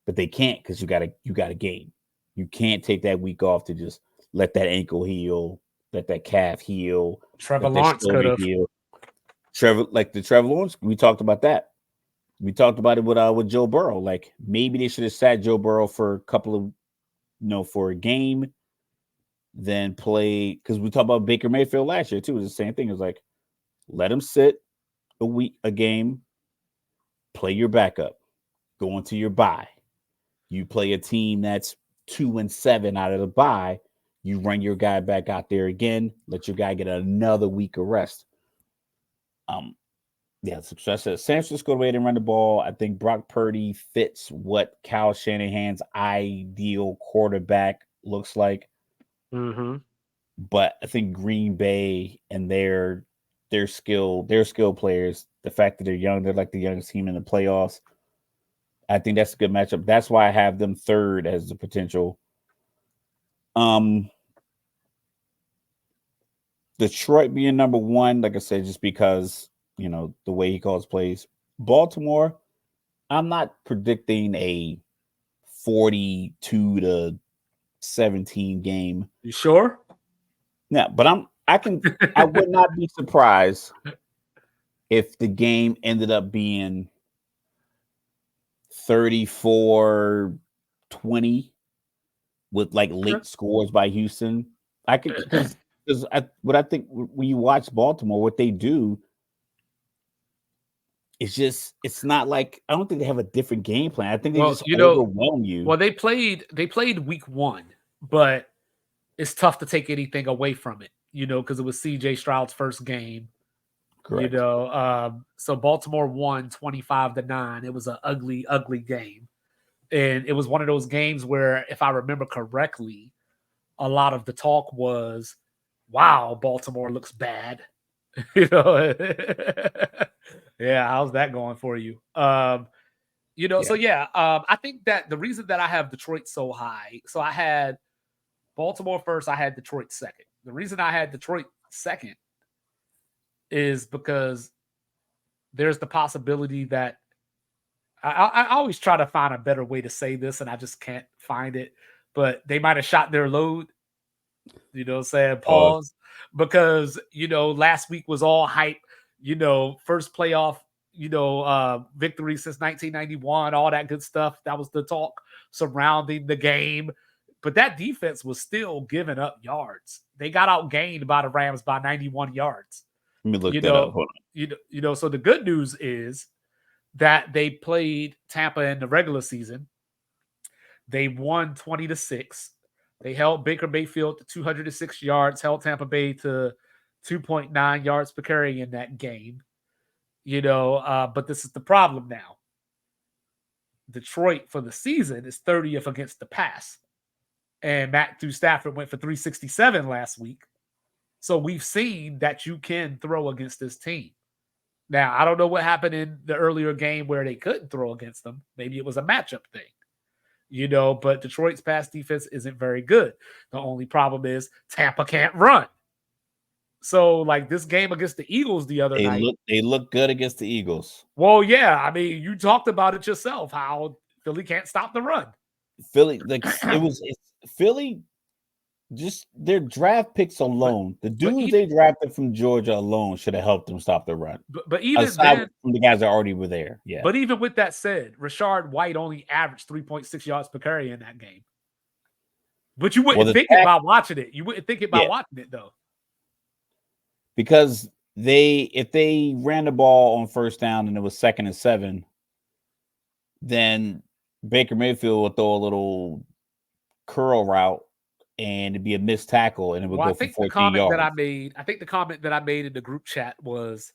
but they can't, because you got a game. You can't take that week off to just let that ankle heal, let that calf heal, Trevor let that Lawrence could shoulder have. heal. The Trevor Lawrence, we talked about that. We talked about it with Joe Burrow. Like, maybe they should have sat Joe Burrow for a couple of, for a game, then play, because we talked about Baker Mayfield last year too. It was the same thing. It was like, let him sit a game, play your backup, go into your bye. You play a team that's 2-7 out of the bye. You run your guy back out there again. Let your guy get another week of rest. Yeah, so I said San Francisco, the way they run the ball. I think Brock Purdy fits what Kyle Shanahan's ideal quarterback looks like. Mm-hmm. But I think Green Bay and their skill players, the fact that they're young, they're like the youngest team in the playoffs. I think that's a good matchup. That's why I have them third as the potential. Detroit being number one, like I said, just because, the way he calls plays. Baltimore, I'm not predicting a 42-17 game. You sure? Yeah, but I would not be surprised if the game ended up being 34-20 with like late scores by Houston. I could, because Because what I think when you watch Baltimore, what they do it's not like I don't think they have a different game plan. I think they just overwhelm you. Well, they played week 1, but it's tough to take anything away from it, because it was CJ Stroud's first game. Correct. So Baltimore won 25-9. It was an ugly, ugly game. And it was one of those games where, if I remember correctly, a lot of the talk was, wow, Baltimore looks bad. Yeah, how's that going for you? So yeah, I think that the reason that I have Detroit so high, so I had Baltimore first, I had Detroit second. The reason I had Detroit second is because there's the possibility that I always try to find a better way to say this, and I just can't find it. But they might have shot their load. Saying pause, because last week was all hype. First playoff, victory since 1991, all that good stuff. That was the talk surrounding the game. But that defense was still giving up yards. They got outgained by the Rams by 91 yards. Let me look that up. Hold on. So the good news is that they played Tampa in the regular season. They won 20-6. They held Baker Mayfield to 206 yards, held Tampa Bay to 2.9 yards per carry in that game. But this is the problem now. Detroit for the season is 30th against the pass. And Matthew Stafford went for 367 last week. So we've seen that you can throw against this team. Now, I don't know what happened in the earlier game where they couldn't throw against them. Maybe it was a matchup thing. But Detroit's pass defense isn't very good. The only problem is Tampa can't run. So, like this game against the Eagles the other night. They look good against the Eagles. Well, yeah. I mean, you talked about it yourself, how Philly can't stop the run. Philly, Philly, just their draft picks alone. The dudes they drafted from Georgia alone should have helped them stop the run. But even aside then, from the guys that already were there. Yeah. But even with that said, Rashard White only averaged 3.6 yards per carry in that game. But you wouldn't think it by watching it. You wouldn't think it by watching it, though. Because if they ran the ball on first down and it was 2nd and 7, then Baker Mayfield would throw a little curl route and it'd be a missed tackle and it would go for 14 yards. I think the comment that I made in the group chat was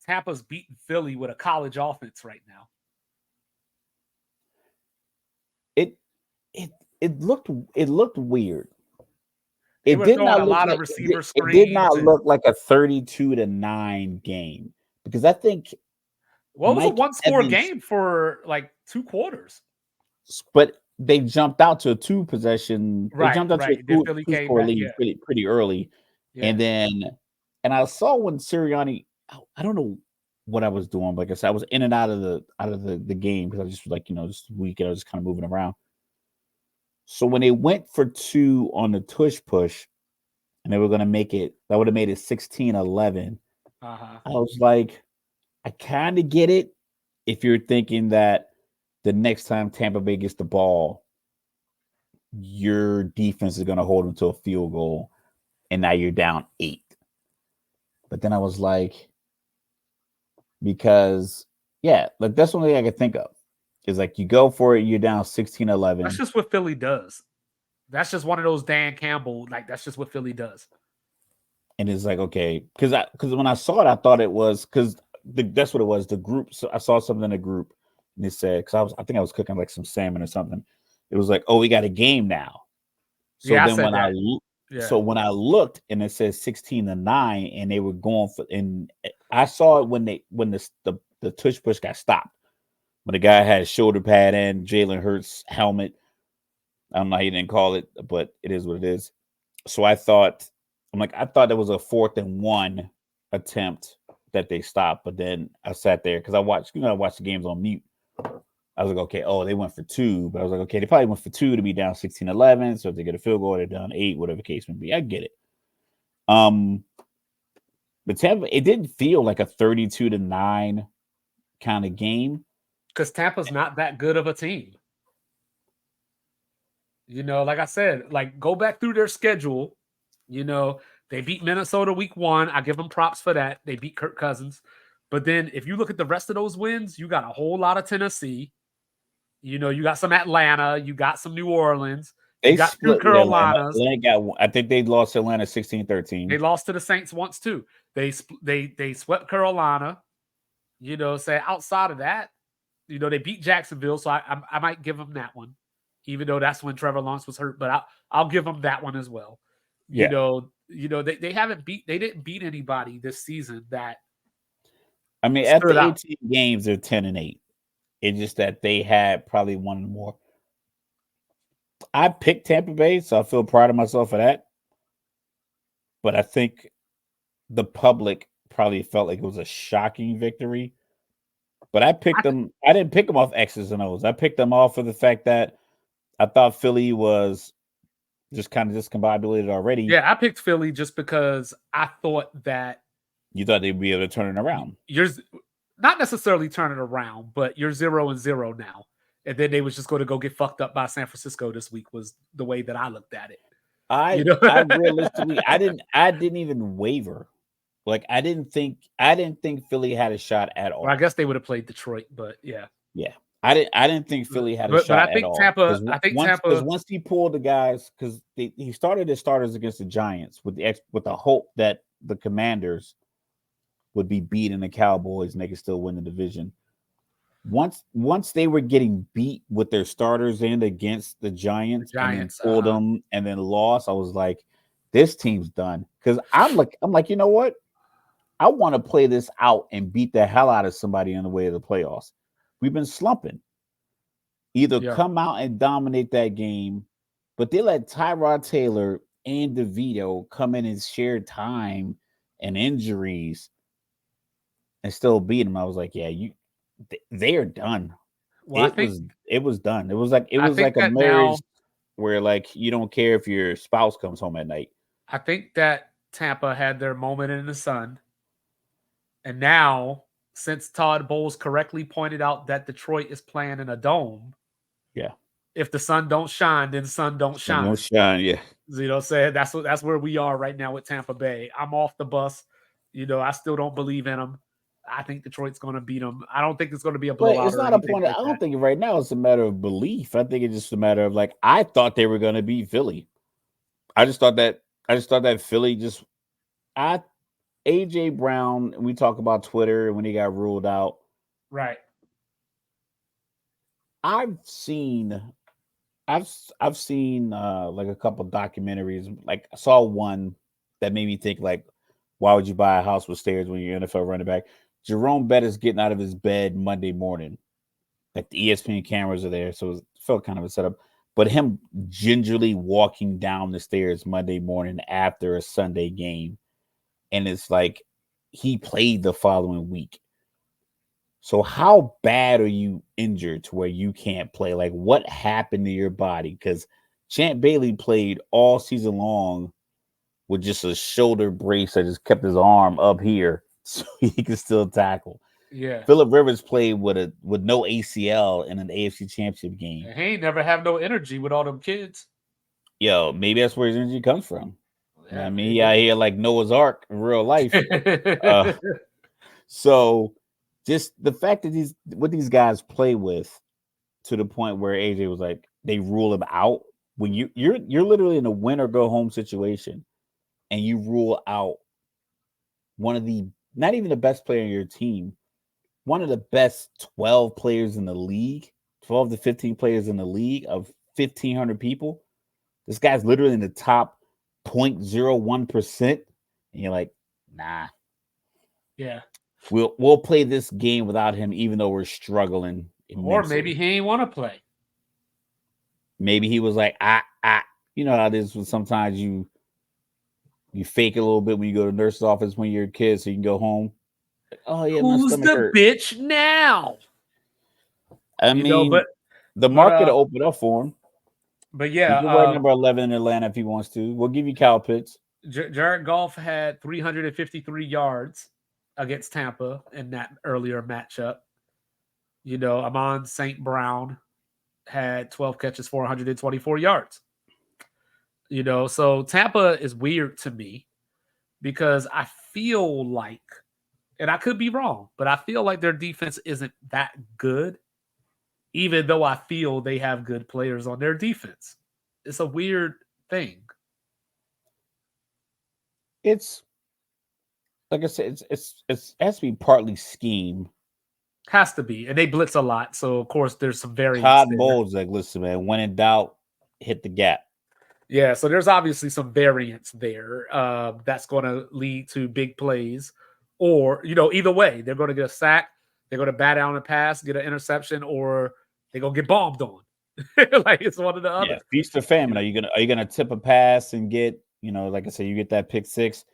Tampa's beating Philly with a college offense right now. It looked weird. It did not look like receiver screens. It did not look like a 32-9 game because I think. Well, it was a one-score game for like 2 quarters. But they jumped out to a 2-possession. They jumped out to a 2-score lead pretty early, and I saw when Sirianni. I don't know what I was doing, but like I said, I was in and out of the game because I was just like just weekend. I was just kind of moving around. So when they went for 2 on the tush push, and they were going to make it, that would have made it 16-11. I was like, I kind of get it if you're thinking that the next time Tampa Bay gets the ball, your defense is going to hold them to a field goal, and now you're down 8. But then I was like, because, like that's the only thing I could think of. Is like you go for it, you're down 16-11. That's just what Philly does. That's just one of those Dan Campbell, like that's just what Philly does. And it's like, okay, because when I saw it, I thought it was because that's what it was. The group, so I saw something in the group, and it said because I think I was cooking like some salmon or something. It was like, oh, we got a game now. So then when I looked and it says 16-9, and they were going for, and I saw it when the tush push got stopped. When the guy had shoulder pad and Jalen Hurts helmet. I don't know how he didn't call it, but it is what it is. So I thought there was a 4th and 1 attempt that they stopped, but then I sat there because I watched the games on mute. I was like, okay, they went for 2, but I was like, okay, they probably went for 2 to be down 16-11. So if they get a field goal, they're down 8, whatever the case may be. I get it. But Tampa, it didn't feel like a 32-9 kind of game. Because Tampa's not that good of a team. Like I said, like go back through their schedule You know, they beat Minnesota week 1. I give them props for that. They beat Kirk Cousins. But then if you look at the rest of those wins, you got a whole lot of Tennessee. You know, you got some Atlanta, you got some New Orleans, you They got 2 split with Atlanta. Carolinas. Atlanta got. I think they lost to Atlanta 16-13. They lost to the Saints once too. They swept Carolina. You know, say outside of that, you know, they beat Jacksonville, so I might give them that one, even though that's when Trevor Lawrence was hurt. But I'll give them that one as well. Yeah. They didn't beat anybody this season that. I mean, at the 18 games, they're 10-8. It's just that they had probably one more. I picked Tampa Bay, so I feel proud of myself for that. But I think the public probably felt like it was a shocking victory. But I picked them. I didn't pick them off X's and O's. I picked them off for the fact that I thought Philly was just kind of discombobulated already. Yeah, I picked Philly just because I thought that you thought they'd be able to turn it around. You're not necessarily turn it around, but you're 0-0 now. And then they was just going to go get fucked up by San Francisco this week was the way that I looked at it. I realistically, I didn't even waver. Like I didn't think Philly had a shot at all. Well, I guess they would have played Detroit, but yeah. Yeah. I didn't think Philly had a shot at all. I think Tampa once he pulled the guys, because he started his starters against the Giants with the hope that the Commanders would be beating the Cowboys and they could still win the division. Once they were getting beat with their starters in against the Giants and then pulled them and then lost, I was like, this team's done. Because I'm like, you know what? I want to play this out and beat the hell out of somebody on the way to the playoffs. We've been slumping. Either come out and dominate that game, but they let Tyrod Taylor and DeVito come in and share time and injuries and still beat them. I was like, yeah, they are done. Well, it was done. It was like a marriage where like you don't care if your spouse comes home at night. I think that Tampa had their moment in the sun. And now, since Todd Bowles correctly pointed out that Detroit is playing in a dome, yeah. If the sun don't shine, then the sun don't shine. Don't shine, yeah. You know, saying that's where we are right now with Tampa Bay. I'm off the bus. You know, I still don't believe in them. I think Detroit's going to beat them. I don't think it's going to be a blowout. But it's not a point. I don't think right now it's a matter of belief. I think it's just a matter of like I thought they were going to beat Philly. I just thought that Philly just AJ Brown. We talk about Twitter when he got ruled out. Right. I've seen like a couple documentaries. Like I saw one that made me think like, why would you buy a house with stairs when you're NFL running back? Jerome Bettis getting out of his bed Monday morning. Like the ESPN cameras are there, so it felt kind of a setup. But him gingerly walking down the stairs Monday morning after a Sunday game. And it's like he played the following week. So how bad are you injured to where you can't play? Like what happened to your body? Because Champ Bailey played all season long with just a shoulder brace that just kept his arm up here so he could still tackle. Yeah. Phillip Rivers played with no ACL in an AFC Championship game. He ain't never have no energy with all them kids. Yo, maybe that's where his energy comes from. Yeah, I mean, he out here like Noah's Ark in real life. So just the fact that what these guys play with to the point where AJ was like, they rule him out when you're literally in a win or go home situation and you rule out one of the, not even the best player on your team, one of the best 12 players in the league, 12 to 15 players in the league of 1,500 people. This guy's literally in the top 0.01%. And you're like, nah. Yeah. We'll play this game without him, even though we're struggling. Immensely. Or maybe he ain't want to play. Maybe he was like, you know how it is when sometimes you fake a little bit when you go to the nurse's office when you're a kid so you can go home. Oh yeah, who's the hurt. Bitch now? I mean, the market will open up for him. But yeah, he can wear number 11 in Atlanta if he wants to. We'll give you Kyle Pitts. Jared Goff had 353 yards against Tampa in that earlier matchup. You know, Amon St. Brown had 12 catches, 424 yards. So Tampa is weird to me because I feel like, and I could be wrong, but I feel like their defense isn't that good, even though I feel they have good players on their defense. It's a weird thing. It's like I said, it has to be partly scheme. Has to be. And they blitz a lot. So, of course, there's some variance Todd there. Bowles, like, listen, man, when in doubt, hit the gap. Yeah. So, there's obviously some variance there that's going to lead to big plays. Or, either way, they're going to get a sack, they're going to bat down a pass, get an interception, or they're going to get bombed on. Like it's one or the Yeah, other. feast or famine. Are you gonna tip a pass and get, like I said, you get that pick six?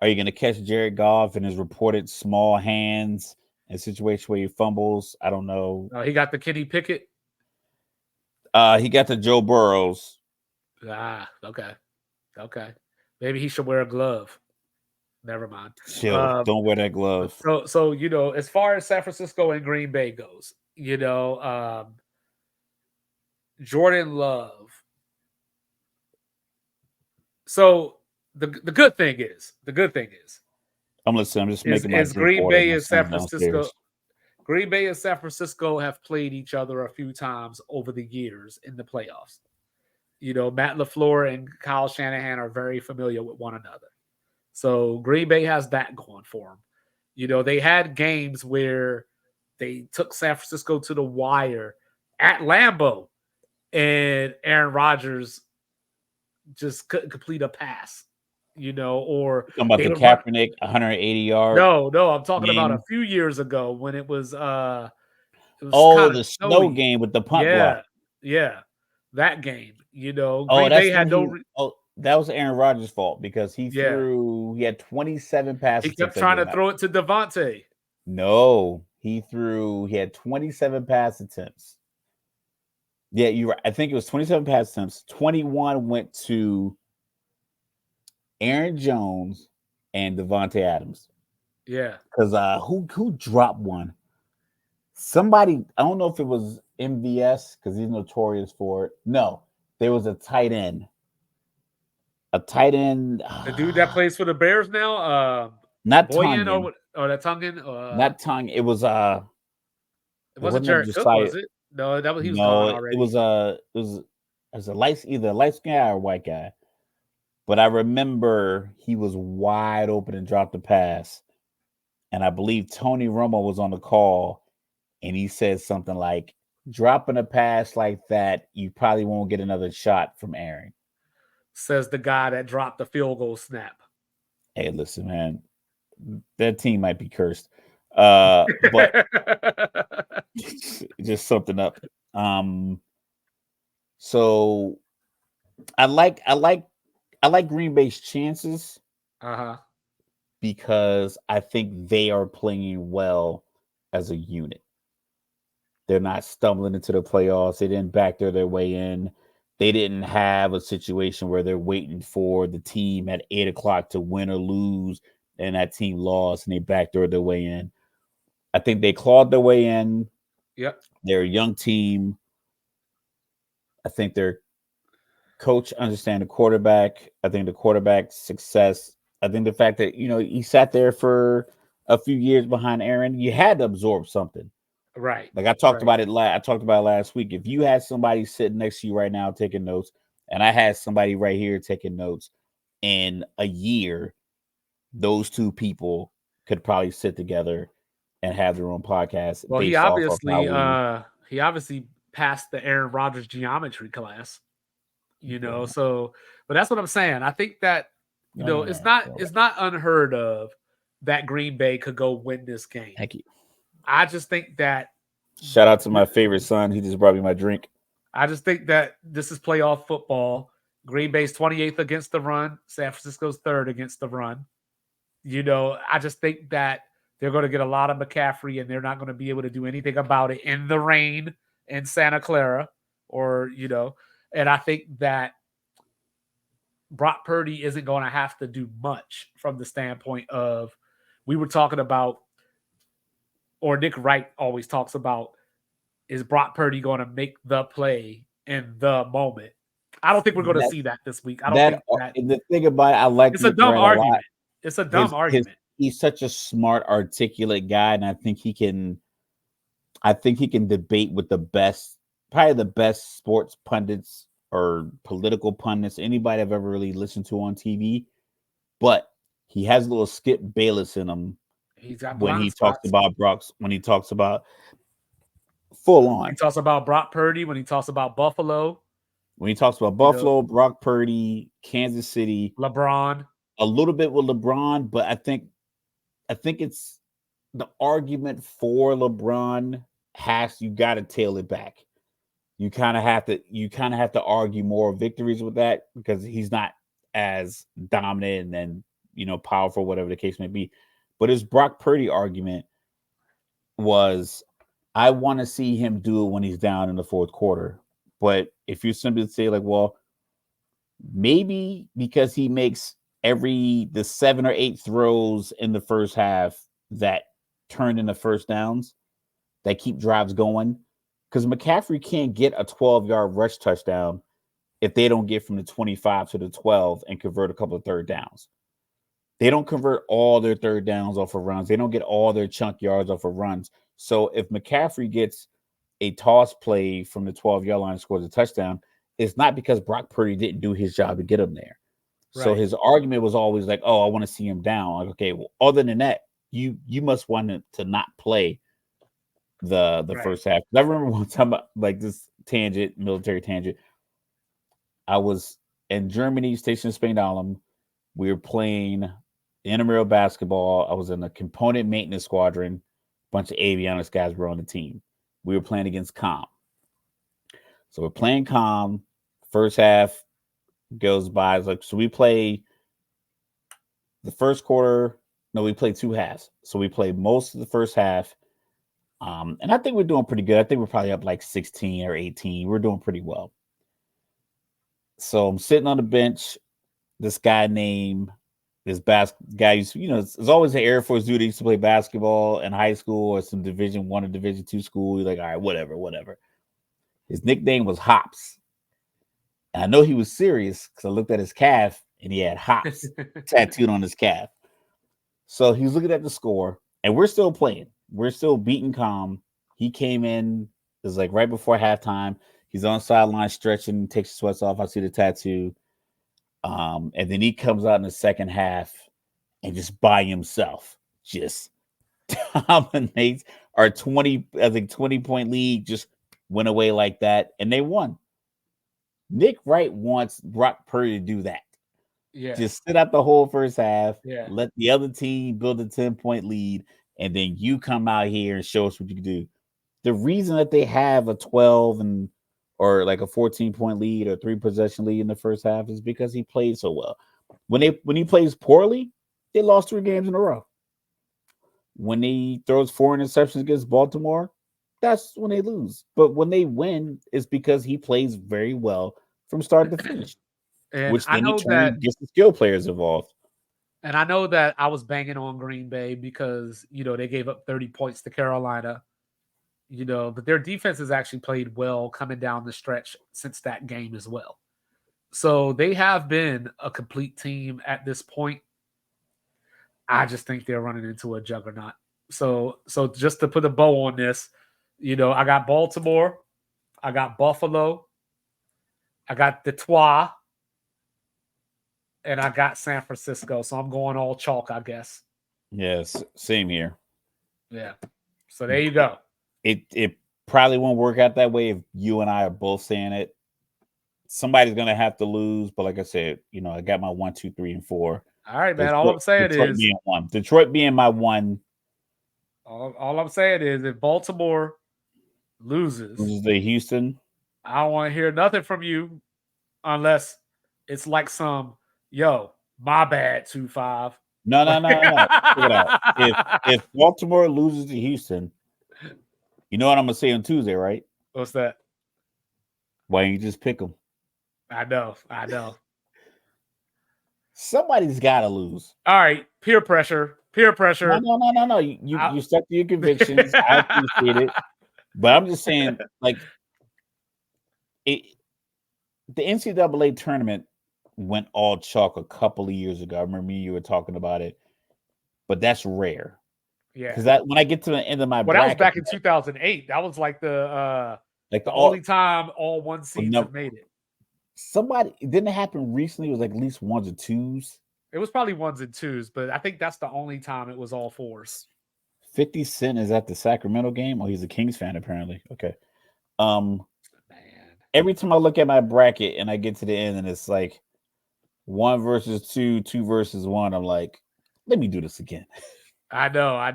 Are you gonna catch Jared Goff in his reported small hands in a situation where he fumbles? I don't know. He got the Kenny Pickett. He got the Joe Burrows. Okay. Maybe he should wear a glove. Never mind. Chill. Don't wear that glove. So as far as San Francisco and Green Bay goes, Jordan Love. So the good thing is, I'm listening. I'm just making my drink Green order. Bay My and San son's Francisco. downstairs. Green Bay and San Francisco have played each other a few times over the years in the playoffs. Matt LaFleur and Kyle Shanahan are very familiar with one another. So Green Bay has that going for them. They had games where they took San Francisco to the wire at Lambeau, and Aaron Rodgers just couldn't complete a pass. Or talking about the Kaepernick 180 yard. No, I'm talking about a few years ago when it was the snowy. snow game with the punt block. Yeah, that game. Green Bay had that was Aaron Rodgers' fault because he had 27 passes. He kept trying to throw it to Devontae. No, he had 27 pass attempts. Yeah, you're right. I think it was 27 pass attempts. 21 went to Aaron Jones and Devontae Adams. Yeah. Because who dropped one? Somebody, I don't know if it was MVS because he's notorious for it. No, there was a tight end. The dude that plays for the Bears now? Not Tonyan or that Tonyan? Not Tonyan. It was it wasn't Jared Cook, was it? No, he was gone already. It was a either a light guy or a white guy. But I remember he was wide open and dropped the pass. And I believe Tony Romo was on the call and he said something like, dropping a pass like that, you probably won't get another shot from Aaron. Says the guy that dropped the field goal snap. Hey, listen, man, that team might be cursed. But just something up. So I like Green Bay's chances. Because I think they are playing well as a unit. They're not stumbling into the playoffs. They didn't backdoor their way in. They didn't have a situation where they're waiting for the team at 8:00 to win or lose, and that team lost and they backdoored their way in. I think they clawed their way in. Yep. They're a young team. I think their coach understands the quarterback. I think the quarterback's success. I think the fact that, he sat there for a few years behind Aaron, you had to absorb something. Right. Like I talked about it last week. If you had somebody sitting next to you right now taking notes, and I had somebody right here taking notes, in a year, those two people could probably sit together and have their own podcast. Well, he obviously passed the Aaron Rodgers geometry class. So, but that's what I'm saying. I think that it's not unheard of that Green Bay could go win this game. Thank you. I just think that. Shout out to my favorite son. He just brought me my drink. I just think that this is playoff football. Green Bay's 28th against the run. San Francisco's 3rd against the run. I just think that they're going to get a lot of McCaffrey and they're not going to be able to do anything about it in the rain in Santa Clara and I think that Brock Purdy isn't going to have to do much from the standpoint of, we were talking about, or Nick Wright always talks about, is Brock Purdy going to make the play in the moment? I don't think we're going to see that this week. I don't That think that. the thing about it, I like It's a dumb McBride a lot. argument. It's a dumb argument. He's such a smart, articulate guy, and I think he can debate with probably the best sports pundits or political pundits anybody I've ever really listened to on TV. But he has a little Skip Bayless in him. He's got when blind he spots. talks about when he talks about full on. When he talks about Brock Purdy, when he talks about Buffalo. When he talks about Buffalo, Brock Purdy, Kansas City, LeBron. A little bit with LeBron, but I think it's the argument for LeBron you got to tail it back. You kind of have to argue more victories with that because he's not as dominant and powerful, whatever the case may be. But his Brock Purdy argument was, I want to see him do it when he's down in the fourth quarter. But if you simply say like, well, maybe because he makes the 7 or 8 throws in the first half that turn into first downs, that keep drives going, because McCaffrey can't get a 12-yard rush touchdown if they don't get from the 25 to the 12 and convert a couple of third downs. They don't convert all their third downs off of runs. They don't get all their chunk yards off of runs. So if McCaffrey gets a toss play from the 12-yard line and scores a touchdown, it's not because Brock Purdy didn't do his job to get him there. Right. So his argument was always like, oh, I want to see him down. Like, okay, well, other than that, you must want to not play the right. first half. I remember one time, like this military tangent. I was in Germany, stationed in Spain Island. We were playing intramural basketball. I was in a component maintenance squadron. A bunch of avionics guys were on the team. We were playing against Com. So we're playing Com. First half goes by. It's like, so we play the first quarter. No, we played 2 halves. So we played most of the first half. And I think we're doing pretty good. I think we're probably up like 16 or 18. We're doing pretty well. So I'm sitting on the bench. This guy named is always an Air Force dude that used to play basketball in high school or some Division I or Division II school. He's like, all right, whatever. His nickname was Hops. And I know he was serious because I looked at his calf and he had Hops tattooed on his calf. So he's looking at the score and we're still playing. We're still beating Com. He came in, it was like right before halftime. He's on the sideline stretching, takes his sweats off. I see the tattoo. And then he comes out in the second half and just by himself just dominates our 20-point lead, just went away like that, and they won. Nick Wright wants Brock Purdy to do that. Yeah. Just sit out the whole first half, yeah. Let the other team build a 10-point lead, and then you come out here and show us what you can do. The reason that they have a 12 or like a 14-point lead or 3-possession lead in the first half is because he played so well. When he plays poorly, they lost 3 games in a row. When he throws 4 interceptions against Baltimore, that's when they lose. But when they win, it's because he plays very well from start to finish. And which then in turn gets the skill players involved. And I know that I was banging on Green Bay because, they gave up 30 points to Carolina. But their defense has actually played well coming down the stretch since that game as well. So they have been a complete team at this point. I just think they're running into a juggernaut. So just to put a bow on this, I got Baltimore, I got Buffalo, I got Detroit, and I got San Francisco. So I'm going all chalk, I guess. Yes, same here. Yeah. So there you go. It probably won't work out that way if you and I are both saying it. Somebody's gonna have to lose, but like I said, I got my 1, 2, 3, and 4. All right, man. All I'm saying is being 1. Detroit being my 1. All I'm saying is if Baltimore loses to Houston, I don't want to hear nothing from you unless it's like some my bad 2-5. No. Check it out. If Baltimore loses to Houston, you know what I'm gonna say on Tuesday, right? What's that? Why don't you just pick them? I know. Somebody's got to lose. All right, peer pressure. No. You stuck to your convictions. I appreciate it, but I'm just saying, like, the NCAA tournament went all chalk a couple of years ago. I remember you were talking about it, but that's rare. Yeah. Because when I get to the end of my Well, that was bracket, back in 2008. That was like the all only time all one seeds have made it. Somebody didn't it happen recently. It was like at least ones or twos. It was probably ones and twos, but I think that's the only time it was all fours. 50 Cent is at the Sacramento game. Oh, he's a Kings fan apparently. Okay. Man. Every time I look at my bracket and I get to the end and it's like 1 versus 2, 2 versus 1, I'm like, let me do this again. I know. I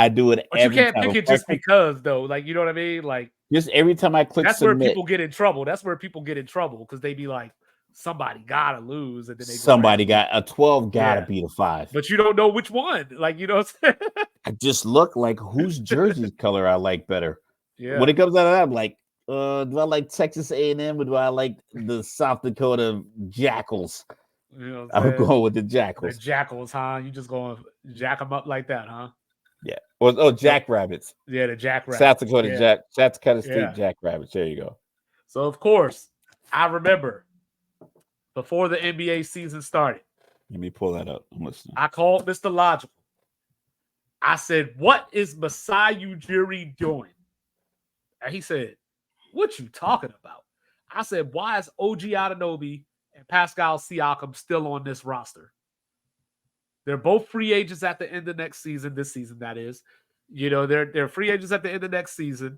do it but every you can't time. pick it just because, though. Like, you know what I mean? Like, just every time I click that's submit, where people get in trouble. That's where people get in trouble because they be like, somebody gotta lose, and then they somebody got a 12, gotta beat a 5. But you don't know which one. Like, you know what I'm saying? I just look like whose jersey color I like better. Yeah. When it comes out of that, I'm like, do I like Texas A&M or do I like the South Dakota Jackals? You know what I'm going with the Jackals. The Jackals, huh? You just going to jack them up like that, huh? Yeah. Oh, Jackrabbits. Yeah, the Jackrabbits. South Dakota South Dakota State Jackrabbits. There you go. So, of course, I remember before the NBA season started. Let me pull that up. I'm listening. I called Mr. Logical. I said, what is Masai Ujiri doing? And he said, what you talking about? I said, why is OG Anunoby and Pascal Siakam still on this roster? They're both free agents at the end of next season. This season, that is. You know, they're free agents at the end of next season.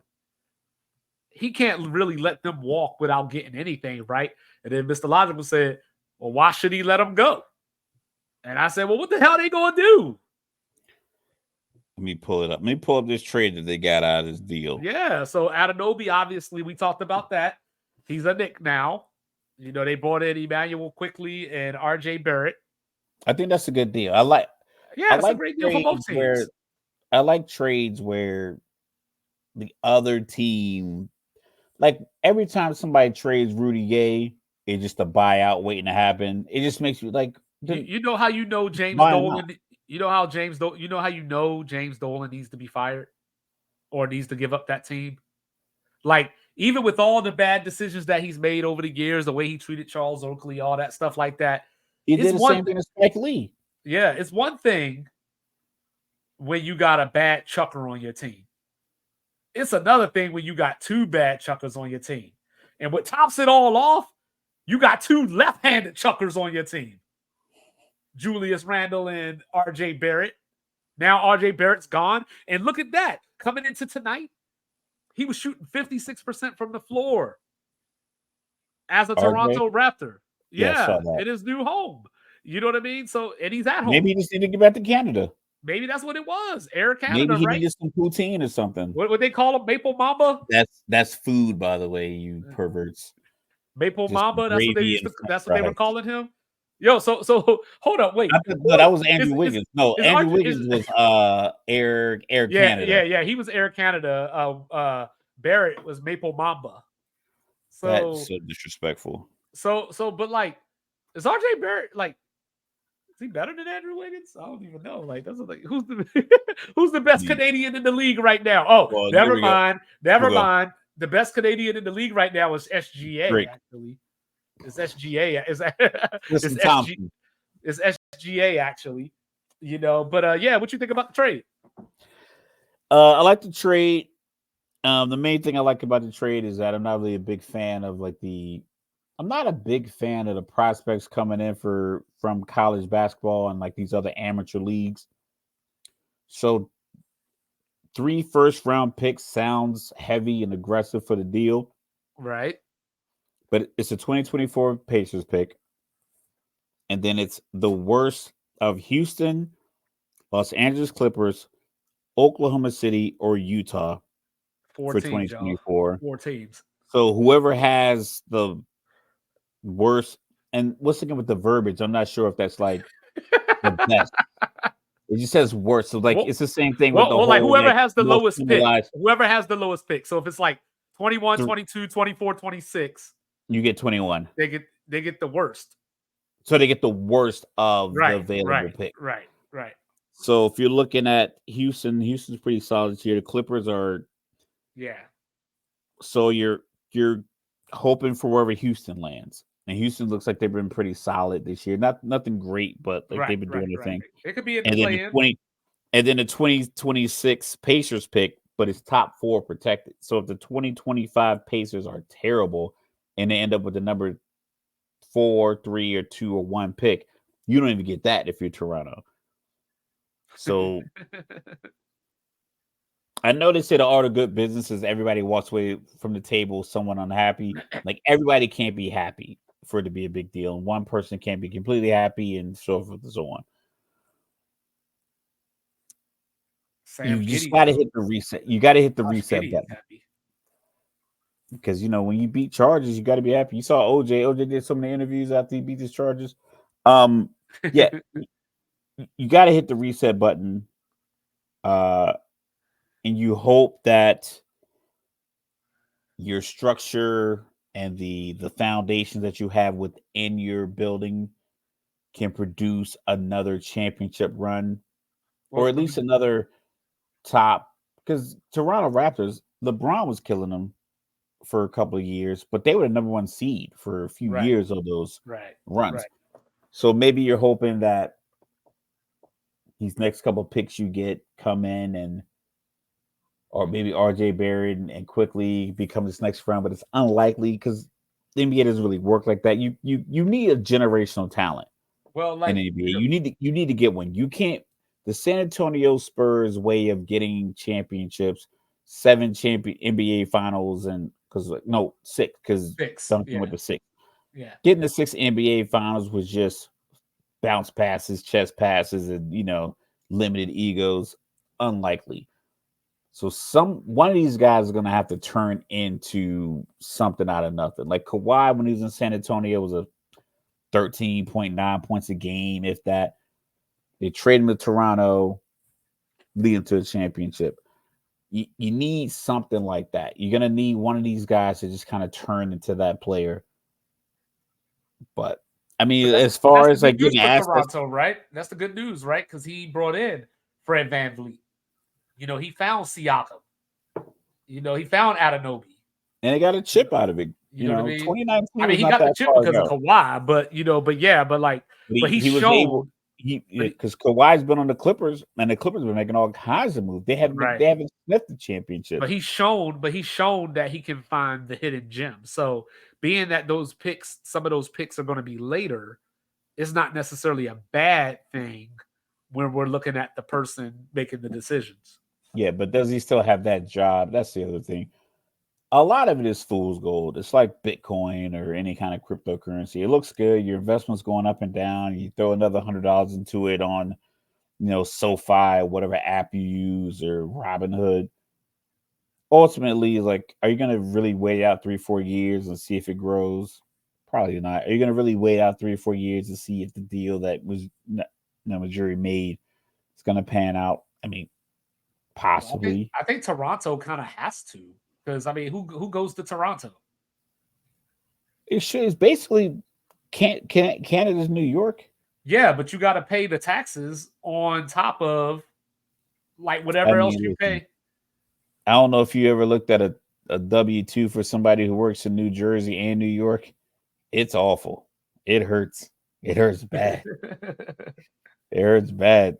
He can't really let them walk without getting anything, right? And then Mr. Logical said, well, why should he let them go? And I said, well, what the hell are they going to do? Let me pull it up. Let me pull up this trade that they got out of this deal. Yeah, so Anunoby, obviously, we talked about that. He's a Knick now. You know, they brought in Emmanuel Quickly and RJ Barrett. I think that's a good deal. I like a great deal for both teams. I like trades where the other team, like every time somebody trades Rudy Gay, it's just a buyout waiting to happen. It just makes you like you know how you know James Dolan. You know how James Dolan needs to be fired or needs to give up that team. Like, even with all the bad decisions that he's made over the years, the way he treated Charles Oakley, all that stuff like that. He did the same thing as Spike Lee. Yeah, it's one thing when you got a bad chucker on your team. It's another thing when you got 2 bad chuckers on your team. And what tops it all off, you got 2 left-handed chuckers on your team. Julius Randle and RJ Barrett. Now RJ Barrett's gone. And look at that. Coming into tonight, he was shooting 56% from the floor as a Toronto Raptor. Yeah, in his new home. You know what I mean? So, and he's at home. Maybe he just need to get back to Canada. Maybe that's what it was. Air Canada, maybe he right? needed some poutine or something. What they call him? Maple Mamba? That's food, by the way, you perverts. Maple just Mamba, that's what they were calling him. Yo, so hold up, wait. No, that was Andrew Wiggins. Andrew Wiggins was Air Canada. Yeah, he was Air Canada. Barrett was Maple Mamba. So that's so disrespectful. So, but like, is RJ Barrett like? Is he better than Andrew Wiggins? I don't even know. Like, that's like who's the best Canadian in the league right now? Oh, well, never mind. The best Canadian in the league right now is SGA. Great. Actually, it's SGA. It's SGA actually. You know, but yeah, what you think about the trade? I like the trade. The main thing I like about the trade is that I'm not really a big fan of I'm not a big fan of the prospects coming in from college basketball and like these other amateur leagues. So 3 first-round picks sounds heavy and aggressive for the deal. Right. But it's a 2024 Pacers pick. And then it's the worst of Houston, Los Angeles Clippers, Oklahoma City, or Utah for 2024. 4 teams. So whoever has the worst, and what's thinking with the verbiage, I'm not sure if that's like the best. It just says worst. So like it's the same thing with the whole, like whoever has the lowest pick. Whoever has the lowest pick. So if it's like 21, 22, 24, 26, you get 21. They get the worst. So they get the worst of the available pick. Right. So if you're looking at Houston's pretty solid here. The Clippers are. Yeah. So you're hoping for wherever Houston lands. And Houston looks like they've been pretty solid this year. Nothing great, but like they've been doing their thing. It could be in the And then play-in. the 2026 Pacers pick, but it's top 4 protected. So if the 2025 Pacers are terrible and they end up with the number 4, 3, or 2, or 1 pick, you don't even get that if you're Toronto. So I know they say the art of good business is everybody walks away from the table someone unhappy. Like everybody can't be happy for it to be a big deal, and one person can't be completely happy, and so forth and so on. You just got to hit the reset. You got to hit the reset button. Because when you beat Chargers, you got to be happy. You saw OJ. OJ did so many interviews after he beat his Chargers. Yeah, you got to hit the reset button. And you hope that your structure and the foundation that you have within your building can produce another championship run, or at least another top. Because Toronto Raptors, LeBron was killing them for a couple of years, but they were the number 1 seed for a few years of those runs. Right. So maybe you're hoping that these next couple of picks you get come in or maybe RJ Barrett and quickly become this next round, but it's unlikely because the NBA doesn't really work like that. You need a generational talent. Well, like in the NBA, you need to get one. You can't. The San Antonio Spurs way of getting championships, 7 NBA finals, and 6 because Duncan went to 6. Yeah, getting the 6 NBA finals was just bounce passes, chest passes, and limited egos. Unlikely. So one of these guys is going to have to turn into something out of nothing. Like Kawhi, when he was in San Antonio, was a 13.9 points a game, if that. They trade him to Toronto, lead him to a championship. You need something like that. You're going to need one of these guys to just kind of turn into that player. But, I mean, as far as like getting assets, Toronto, right? That's the good news, right? Because he brought in Fred VanVleet. He found Siakam. He found Anunoby. And they got a chip out of it. You know what I mean? 2019. I mean, he got the chip because of Kawhi, but he's shown. Because Kawhi's been on the Clippers, and the Clippers been making all kinds of moves. They haven't sniffed the championship. But he's shown that he can find the hidden gem. So being that some of those picks are going to be later, it's not necessarily a bad thing when we're looking at the person making the decisions. Yeah, but does he still have that job? That's the other thing. A lot of it is fool's gold. It's like Bitcoin or any kind of cryptocurrency. It looks good. Your investment's going up and down. You throw another $100 into it on, SoFi, whatever app you use, or Robinhood. Ultimately, like, are you going to really wait out 3-4 years and see if it grows? Probably not. Are you going to really wait out 3 or 4 years to see if the deal that was Missouri made is going to pan out? I mean, possibly. I think Toronto kind of has to, because I mean, who goes to Toronto? It's basically Canada's New York. Yeah, but you got to pay the taxes on top of like whatever else you pay. I don't know if you ever looked at a W-2 for somebody who works in New Jersey and New York. It's awful. It hurts. It hurts bad. It hurts bad.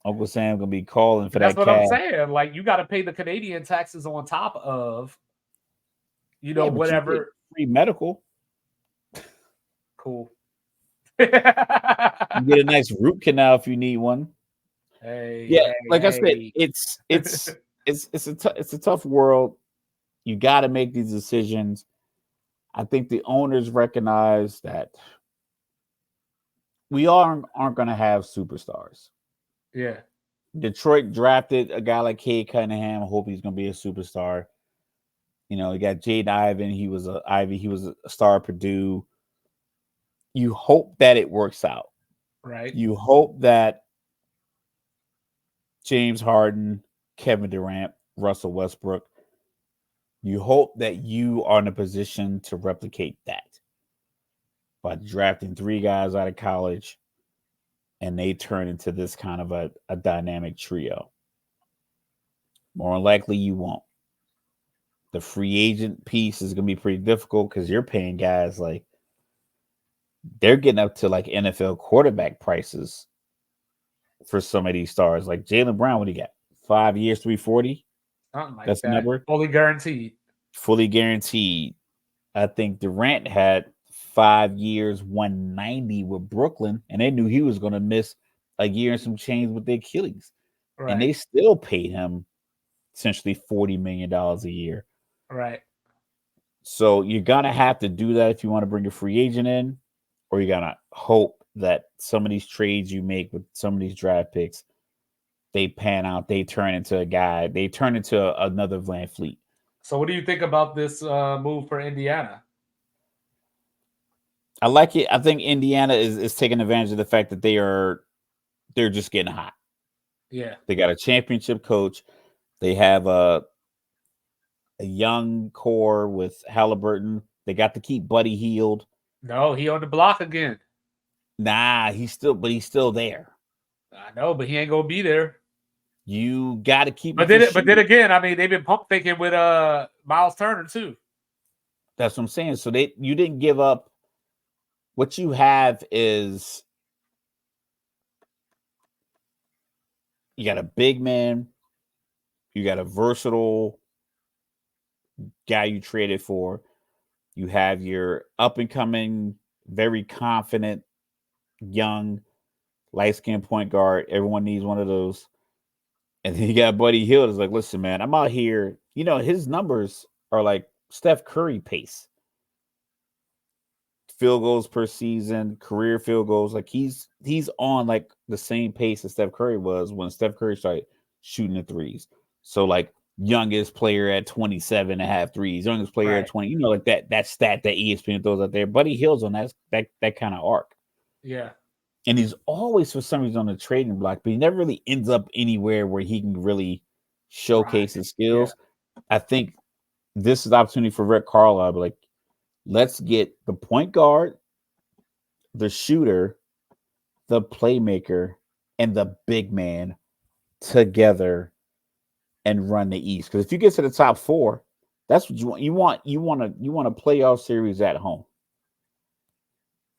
Uncle Sam gonna be calling for that. That's what I'm saying. Like, you got to pay the Canadian taxes on top of, whatever. Free medical. Cool. You get a nice root canal if you need one. I said, it's a tough world. You got to make these decisions. I think the owners recognize that we aren't going to have superstars. Yeah. Detroit drafted a guy like Cade Cunningham. I hope he's going to be a superstar. You got Jaden Ivey. He was a star at Purdue. You hope that it works out. Right. You hope that James Harden, Kevin Durant, Russell Westbrook, you hope that you are in a position to replicate that by drafting 3 guys out of college and they turn into this kind of a dynamic trio. More likely you won't. The free agent piece is going to be pretty difficult because you're paying guys like they're getting up to like NFL quarterback prices for some of these stars. Like Jaylen Brown, what do you got? 5 years, 340. Something like That's the that. number. Fully guaranteed. Fully guaranteed. I think Durant had 5 years, 190 with Brooklyn, and they knew he was going to miss a year and some change with the Achilles, and Right. they still paid him essentially $40 million a year. Right. So you're gonna have to do that if you want to bring a free agent in, or you're gonna hope that some of these trades you make with some of these draft picks, they pan out, they turn into a guy, they turn into another Van Fleet. So what do you think about this move for Indiana? I like it. I think Indiana is taking advantage of the fact that they're just getting hot. Yeah. They got a championship coach. They have a young core with Halliburton. They got to keep Buddy Hield. No, he on the block again. Nah, he's still there. I know, but he ain't gonna be there. You got to keep But him. then again, I mean, they've been pump faking with Miles Turner too. That's what I'm saying. So you didn't give up. What you have is you got a big man, you got a versatile guy you traded for. You have your up and coming, very confident, young, light skinned point guard. Everyone needs one of those. And then you got Buddy Hield. Is like, listen, man, I'm out here. You know, his numbers are like Steph Curry pace. Field goals per season, career field goals. Like he's on like the same pace as Steph Curry was when Steph Curry started shooting the threes. So like youngest player at 27 and a half threes, youngest player at 20, like that stat that ESPN throws out there. Buddy Hield's on that kind of arc. Yeah. And he's always for some reason on the trading block, but he never really ends up anywhere where he can really showcase his skills. Yeah. I think this is the opportunity for Rick Carlisle, but like, let's get the point guard, the shooter, the playmaker, and the big man together and run the East. Because if you get to the top four, that's what you want. You want a playoff series at home.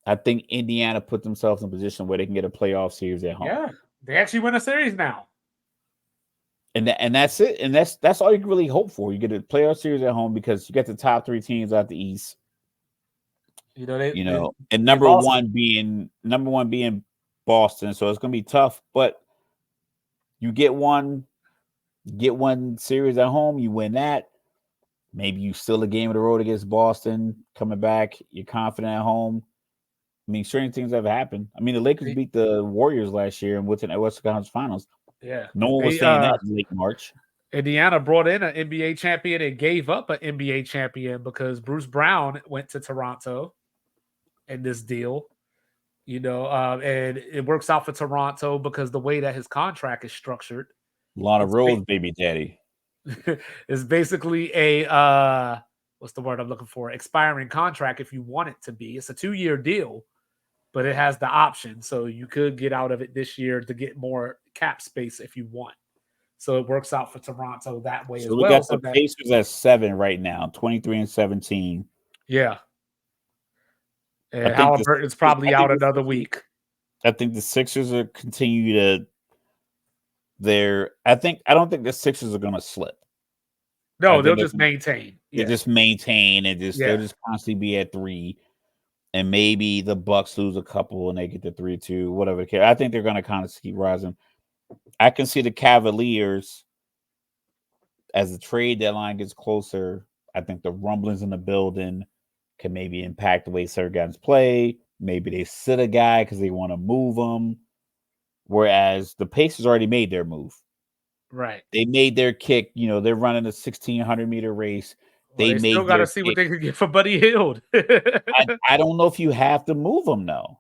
I think Indiana put themselves in a position where they can get a playoff series at home. Yeah, they actually win a series now. And that's it. And that's all you can really hope for. You get a playoff series at home because you get the top 3 teams out the East. And number one being Boston, so it's gonna be tough. But you get one series at home, you win that. Maybe you still a game of the road against Boston, coming back. You're confident at home. I mean, certain things have happened. I mean, the Lakers beat the Warriors last year and went to the Western Conference Finals. Yeah, no one was saying that in late March. Indiana brought in an NBA champion and gave up an NBA champion because Bruce Brown went to Toronto in this deal. And it works out for Toronto because the way that his contract is structured. A lot of Rose, baby daddy. It's basically a what's the word I'm looking for? Expiring contract if you want it to be. It's a 2-year deal, but it has the option. So you could get out of it this year to get more cap space if you want. So it works out for Toronto that way as well. We got the Pacers at 7 right now, 23-17. Yeah. And Halliburton's probably out another week. I think the Sixers are continue to I don't think the Sixers are gonna slip. No, they'll just maintain. They just maintain and they'll just constantly be at 3. And maybe the Bucks lose a couple and they get to 3-2, whatever. I think they're gonna kind of keep rising. I can see the Cavaliers as the trade deadline gets closer. I think the rumblings in the building can maybe impact the way certain guys play. Maybe they sit a guy because they want to move him. Whereas the Pacers already made their move. Right. They made their kick. They're running a 1,600-meter race. Well, they still got to see what they can get for Buddy Hield. I don't know if you have to move him, though.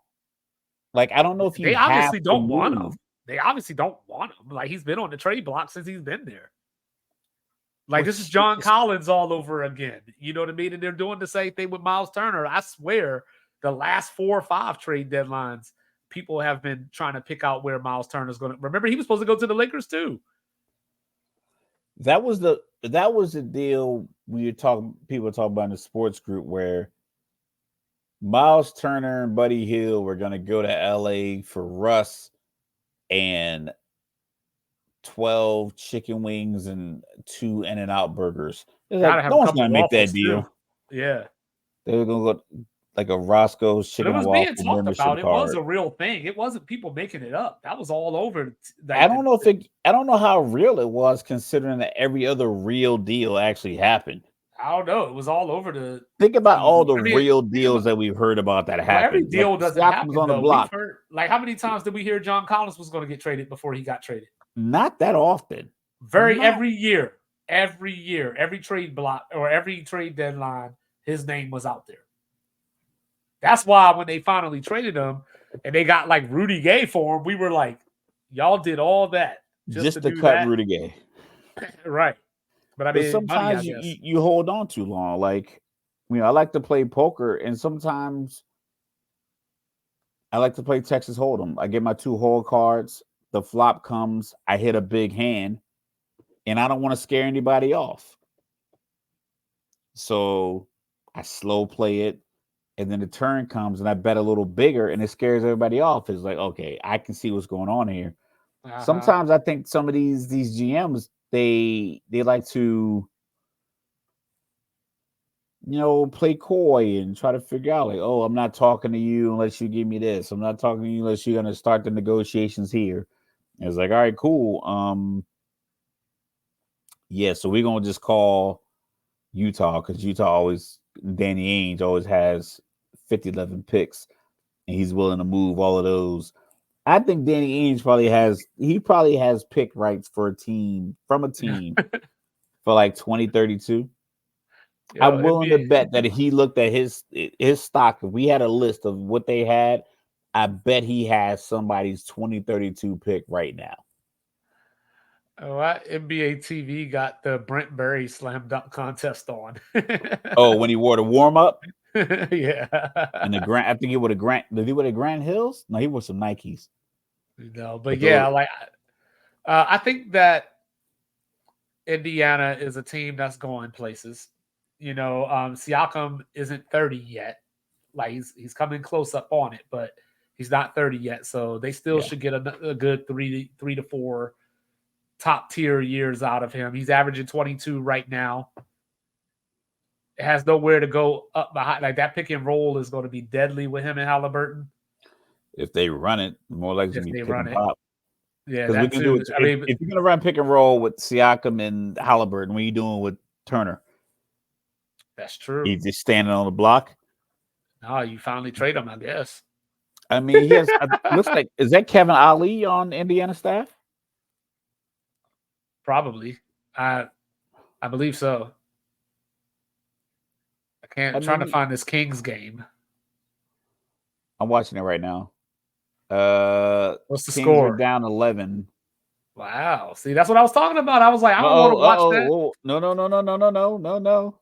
Like, I don't know if you obviously don't want him. They obviously don't want him. Like, he's been on the trade block since he's been there. Like, this is John Collins all over again. You know what I mean? And they're doing the same thing with Miles Turner. I swear, the last 4 or 5 trade deadlines, people have been trying to pick out where Miles Turner's going to. Remember, he was supposed to go to the Lakers, too. That was that was the deal people talk about in the sports group where Miles Turner and Buddy Hield were going to go to LA for Russ and 12 chicken wings and 2 In-N-Out burgers. It's Gotta like, have no a one's couple going to make that waffles too. deal. Yeah. They were going to go like a Roscoe's But it chicken and was being waffle talked membership about. It was card. a real thing. It wasn't people making it up. That was all over. I don't know how real it was, considering that every other real deal actually happened. I don't know. It was all over the. Think about all the I mean, real deals that we've heard about that well, every happened. deal Like doesn't Siakam's happen on the though. block. We've heard like how many times did we hear John Collins was going to get traded before he got traded? Not that often. Every year, every trade block or every trade deadline, his name was out there. That's why when they finally traded him and they got like Rudy Gay for him, we were like, y'all did all that just to do cut that? Rudy Gay. Right. But I mean, sometimes money, you hold on too long. Like, I like to play poker, and sometimes I like to play Texas Hold'em. I get my 2 hole cards. The flop comes. I hit a big hand, and I don't want to scare anybody off. So I slow play it, and then the turn comes, and I bet a little bigger, and it scares everybody off. It's like, okay, I can see what's going on here. Sometimes I think some of these GMs they like to, play coy and try to figure out like, oh, I'm not talking to you unless you give me this. I'm not talking to you unless you're gonna start the negotiations here. And it's like, all right, cool. Yeah, so we're gonna just call Utah because Danny Ainge always has 50-11 picks, and he's willing to move all of those. I think Danny Ainge probably has pick rights for a team for like 2032. I'm willing to bet that if he looked at his stock, if we had a list of what they had, I bet he has somebody's 2032 pick right now. Oh, NBA TV got the Brent Berry slam dunk contest on. Oh, when he wore the warm up? Yeah. And I think he would have did he wear the Grand Hills? No, he wore some Nikes. No, but yeah, like I think that Indiana is a team that's going places. Siakam isn't 30 yet. Like he's coming close up on it, but he's not 30 yet. So they still should get a good 3 to 4 top tier years out of him. He's averaging 22 right now. It has nowhere to go up behind. Like that pick and roll is going to be deadly with him and Halliburton. If they run it, more likely to be pick and pop. Yeah, because we can do it. If you're gonna run pick and roll with Siakam and Halliburton, what are you doing with Turner? That's true. He's just standing on the block. No, you finally trade him, I guess. I mean, he has. Looks like, is that Kevin Ali on Indiana staff? Probably. I believe so. I'm trying to find this Kings game. I'm watching it right now. What's the Kings score? are down 11. Wow. See, that's what I was talking about. I was like, I don't want to watch that. Whoa.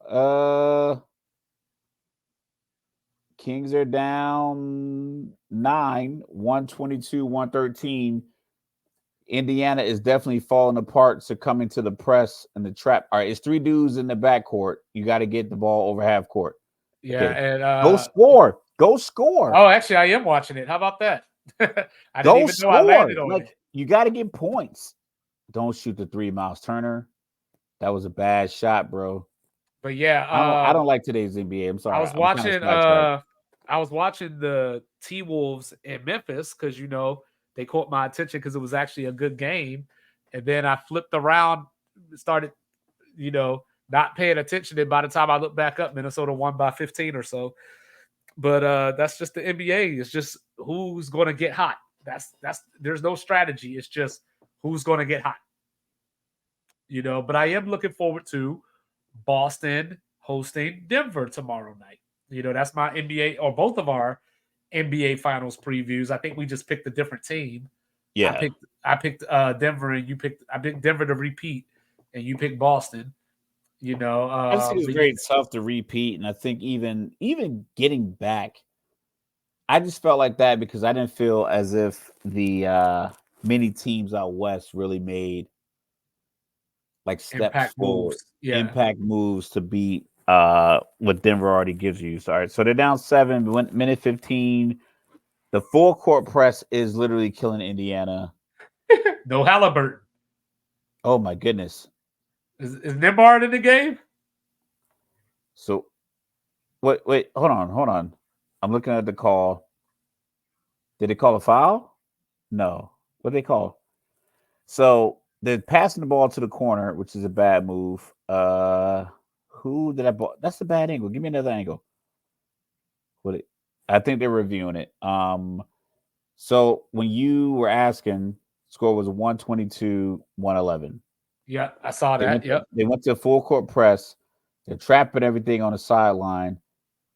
No. Kings are down 9, 122, 113. Indiana is definitely falling apart, succumbing to the press and the trap. All right, it's 3 dudes in the backcourt. You got to get the ball over half court. Yeah, okay. And Go score. Oh, actually, I am watching it. How about that? I didn't even know I landed on it. You got to get points. Don't shoot the 3, Miles Turner. That was a bad shot, bro. But yeah, I don't like today's NBA. I'm sorry. I was watching the T-Wolves in Memphis because they caught my attention because it was actually a good game, and then I flipped around, started not paying attention, and by the time I looked back up, Minnesota won by 15 or so. But that's just the NBA. It's just who's going to get hot. That's there's no strategy. It's just who's going to get hot. But I am looking forward to Boston hosting Denver tomorrow night. That's my NBA or both of our NBA Finals previews. I think we just picked a different team. Yeah, I picked Denver, and I picked Denver to repeat, and you picked Boston. I think it's very tough to repeat, and I think even getting back, I just felt like that because I didn't feel as if the many teams out west really made like steps Impact forward, moves. Yeah. impact moves to beat what Denver already gives you. So, all right, so they're down 7, minute 15. The full court press is literally killing Indiana. No Halliburton. Oh my goodness. Is Nembhard in the game? So wait, hold on. I'm looking at the call. Did they call a foul? No. What did they call? So they're passing the ball to the corner, which is a bad move. Who did I ball? That's a bad angle. Give me another angle. I think they're reviewing it. So when you were asking, score was 122-111. Yeah, I saw that. They went to a full court press. They're trapping everything on the sideline,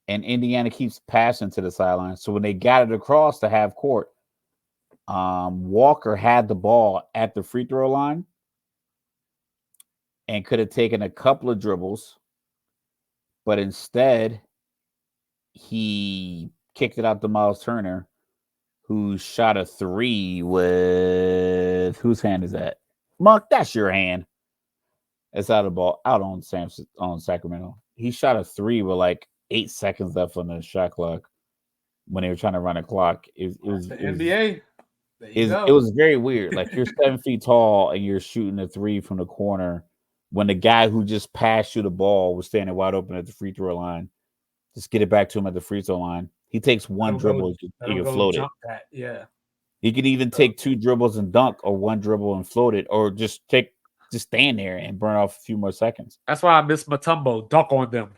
and Indiana keeps passing to the sideline. So when they got it across to half court, Walker had the ball at the free throw line and could have taken a couple of dribbles, but instead he kicked it out to Miles Turner, who shot a 3 with whose hand is that? Monk, that's your hand. It's out of ball out on Sacramento. He shot a 3 with like 8 seconds left on the shot clock when they were trying to run a clock. It was NBA. It was very weird. Like you're 7 feet tall and you're shooting a 3 from the corner when the guy who just passed you the ball was standing wide open at the free throw line. Just get it back to him at the free throw line. He takes one dribble, he can float it. Yeah. He could even take 2 dribbles and dunk, or 1 dribble and float it, or just stand there and burn off a few more seconds. That's why I miss Mutombo. Dunk on them,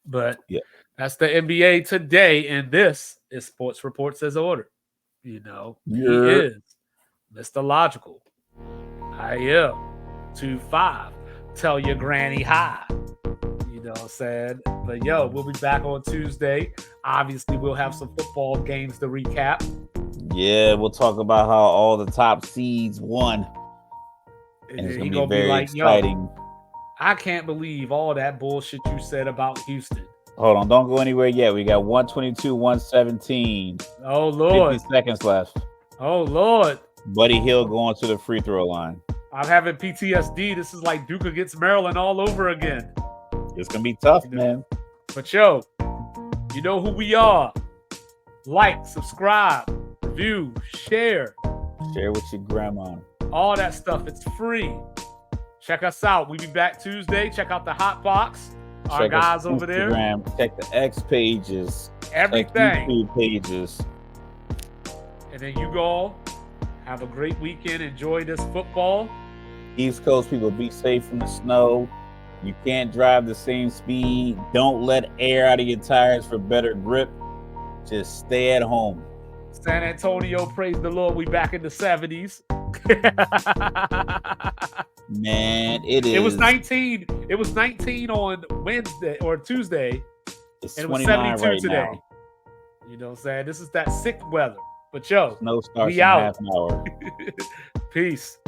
But that's the NBA today, and this is Sports Reports as ordered. He is Mr. Logical. I am 2-5. Tell your granny hi. You know what I'm saying? But we'll be back on Tuesday. Obviously, we'll have some football games to recap. Yeah, we'll talk about how all the top seeds won. And it's going to be very exciting. I can't believe all that bullshit you said about Houston. Hold on, don't go anywhere yet. We got 122-117. Oh, Lord. 50 seconds left. Oh, Lord. Buddy Hill going to the free throw line. I'm having PTSD. This is like Duke against Maryland all over again. It's going to be tough, man. But you know who we are. Like, subscribe, review, share. Share with your grandma. All that stuff. It's free. Check us out. We'll be back Tuesday. Check out the Hot Box. Our guys over there. Check the X pages. Everything. Check YouTube pages. And then you go. Have a great weekend. Enjoy this football. East Coast people, be safe from the snow. You can't drive the same speed. Don't let air out of your tires for better grip. Just stay at home. San Antonio, praise the Lord. We back in the 70s. Man, it is. It was 19. It was 19 on Wednesday or Tuesday. It's and it was 29 72 right today. now. You know what I'm saying? This is that sick weather. But snow starts we in out. half an hour. Peace.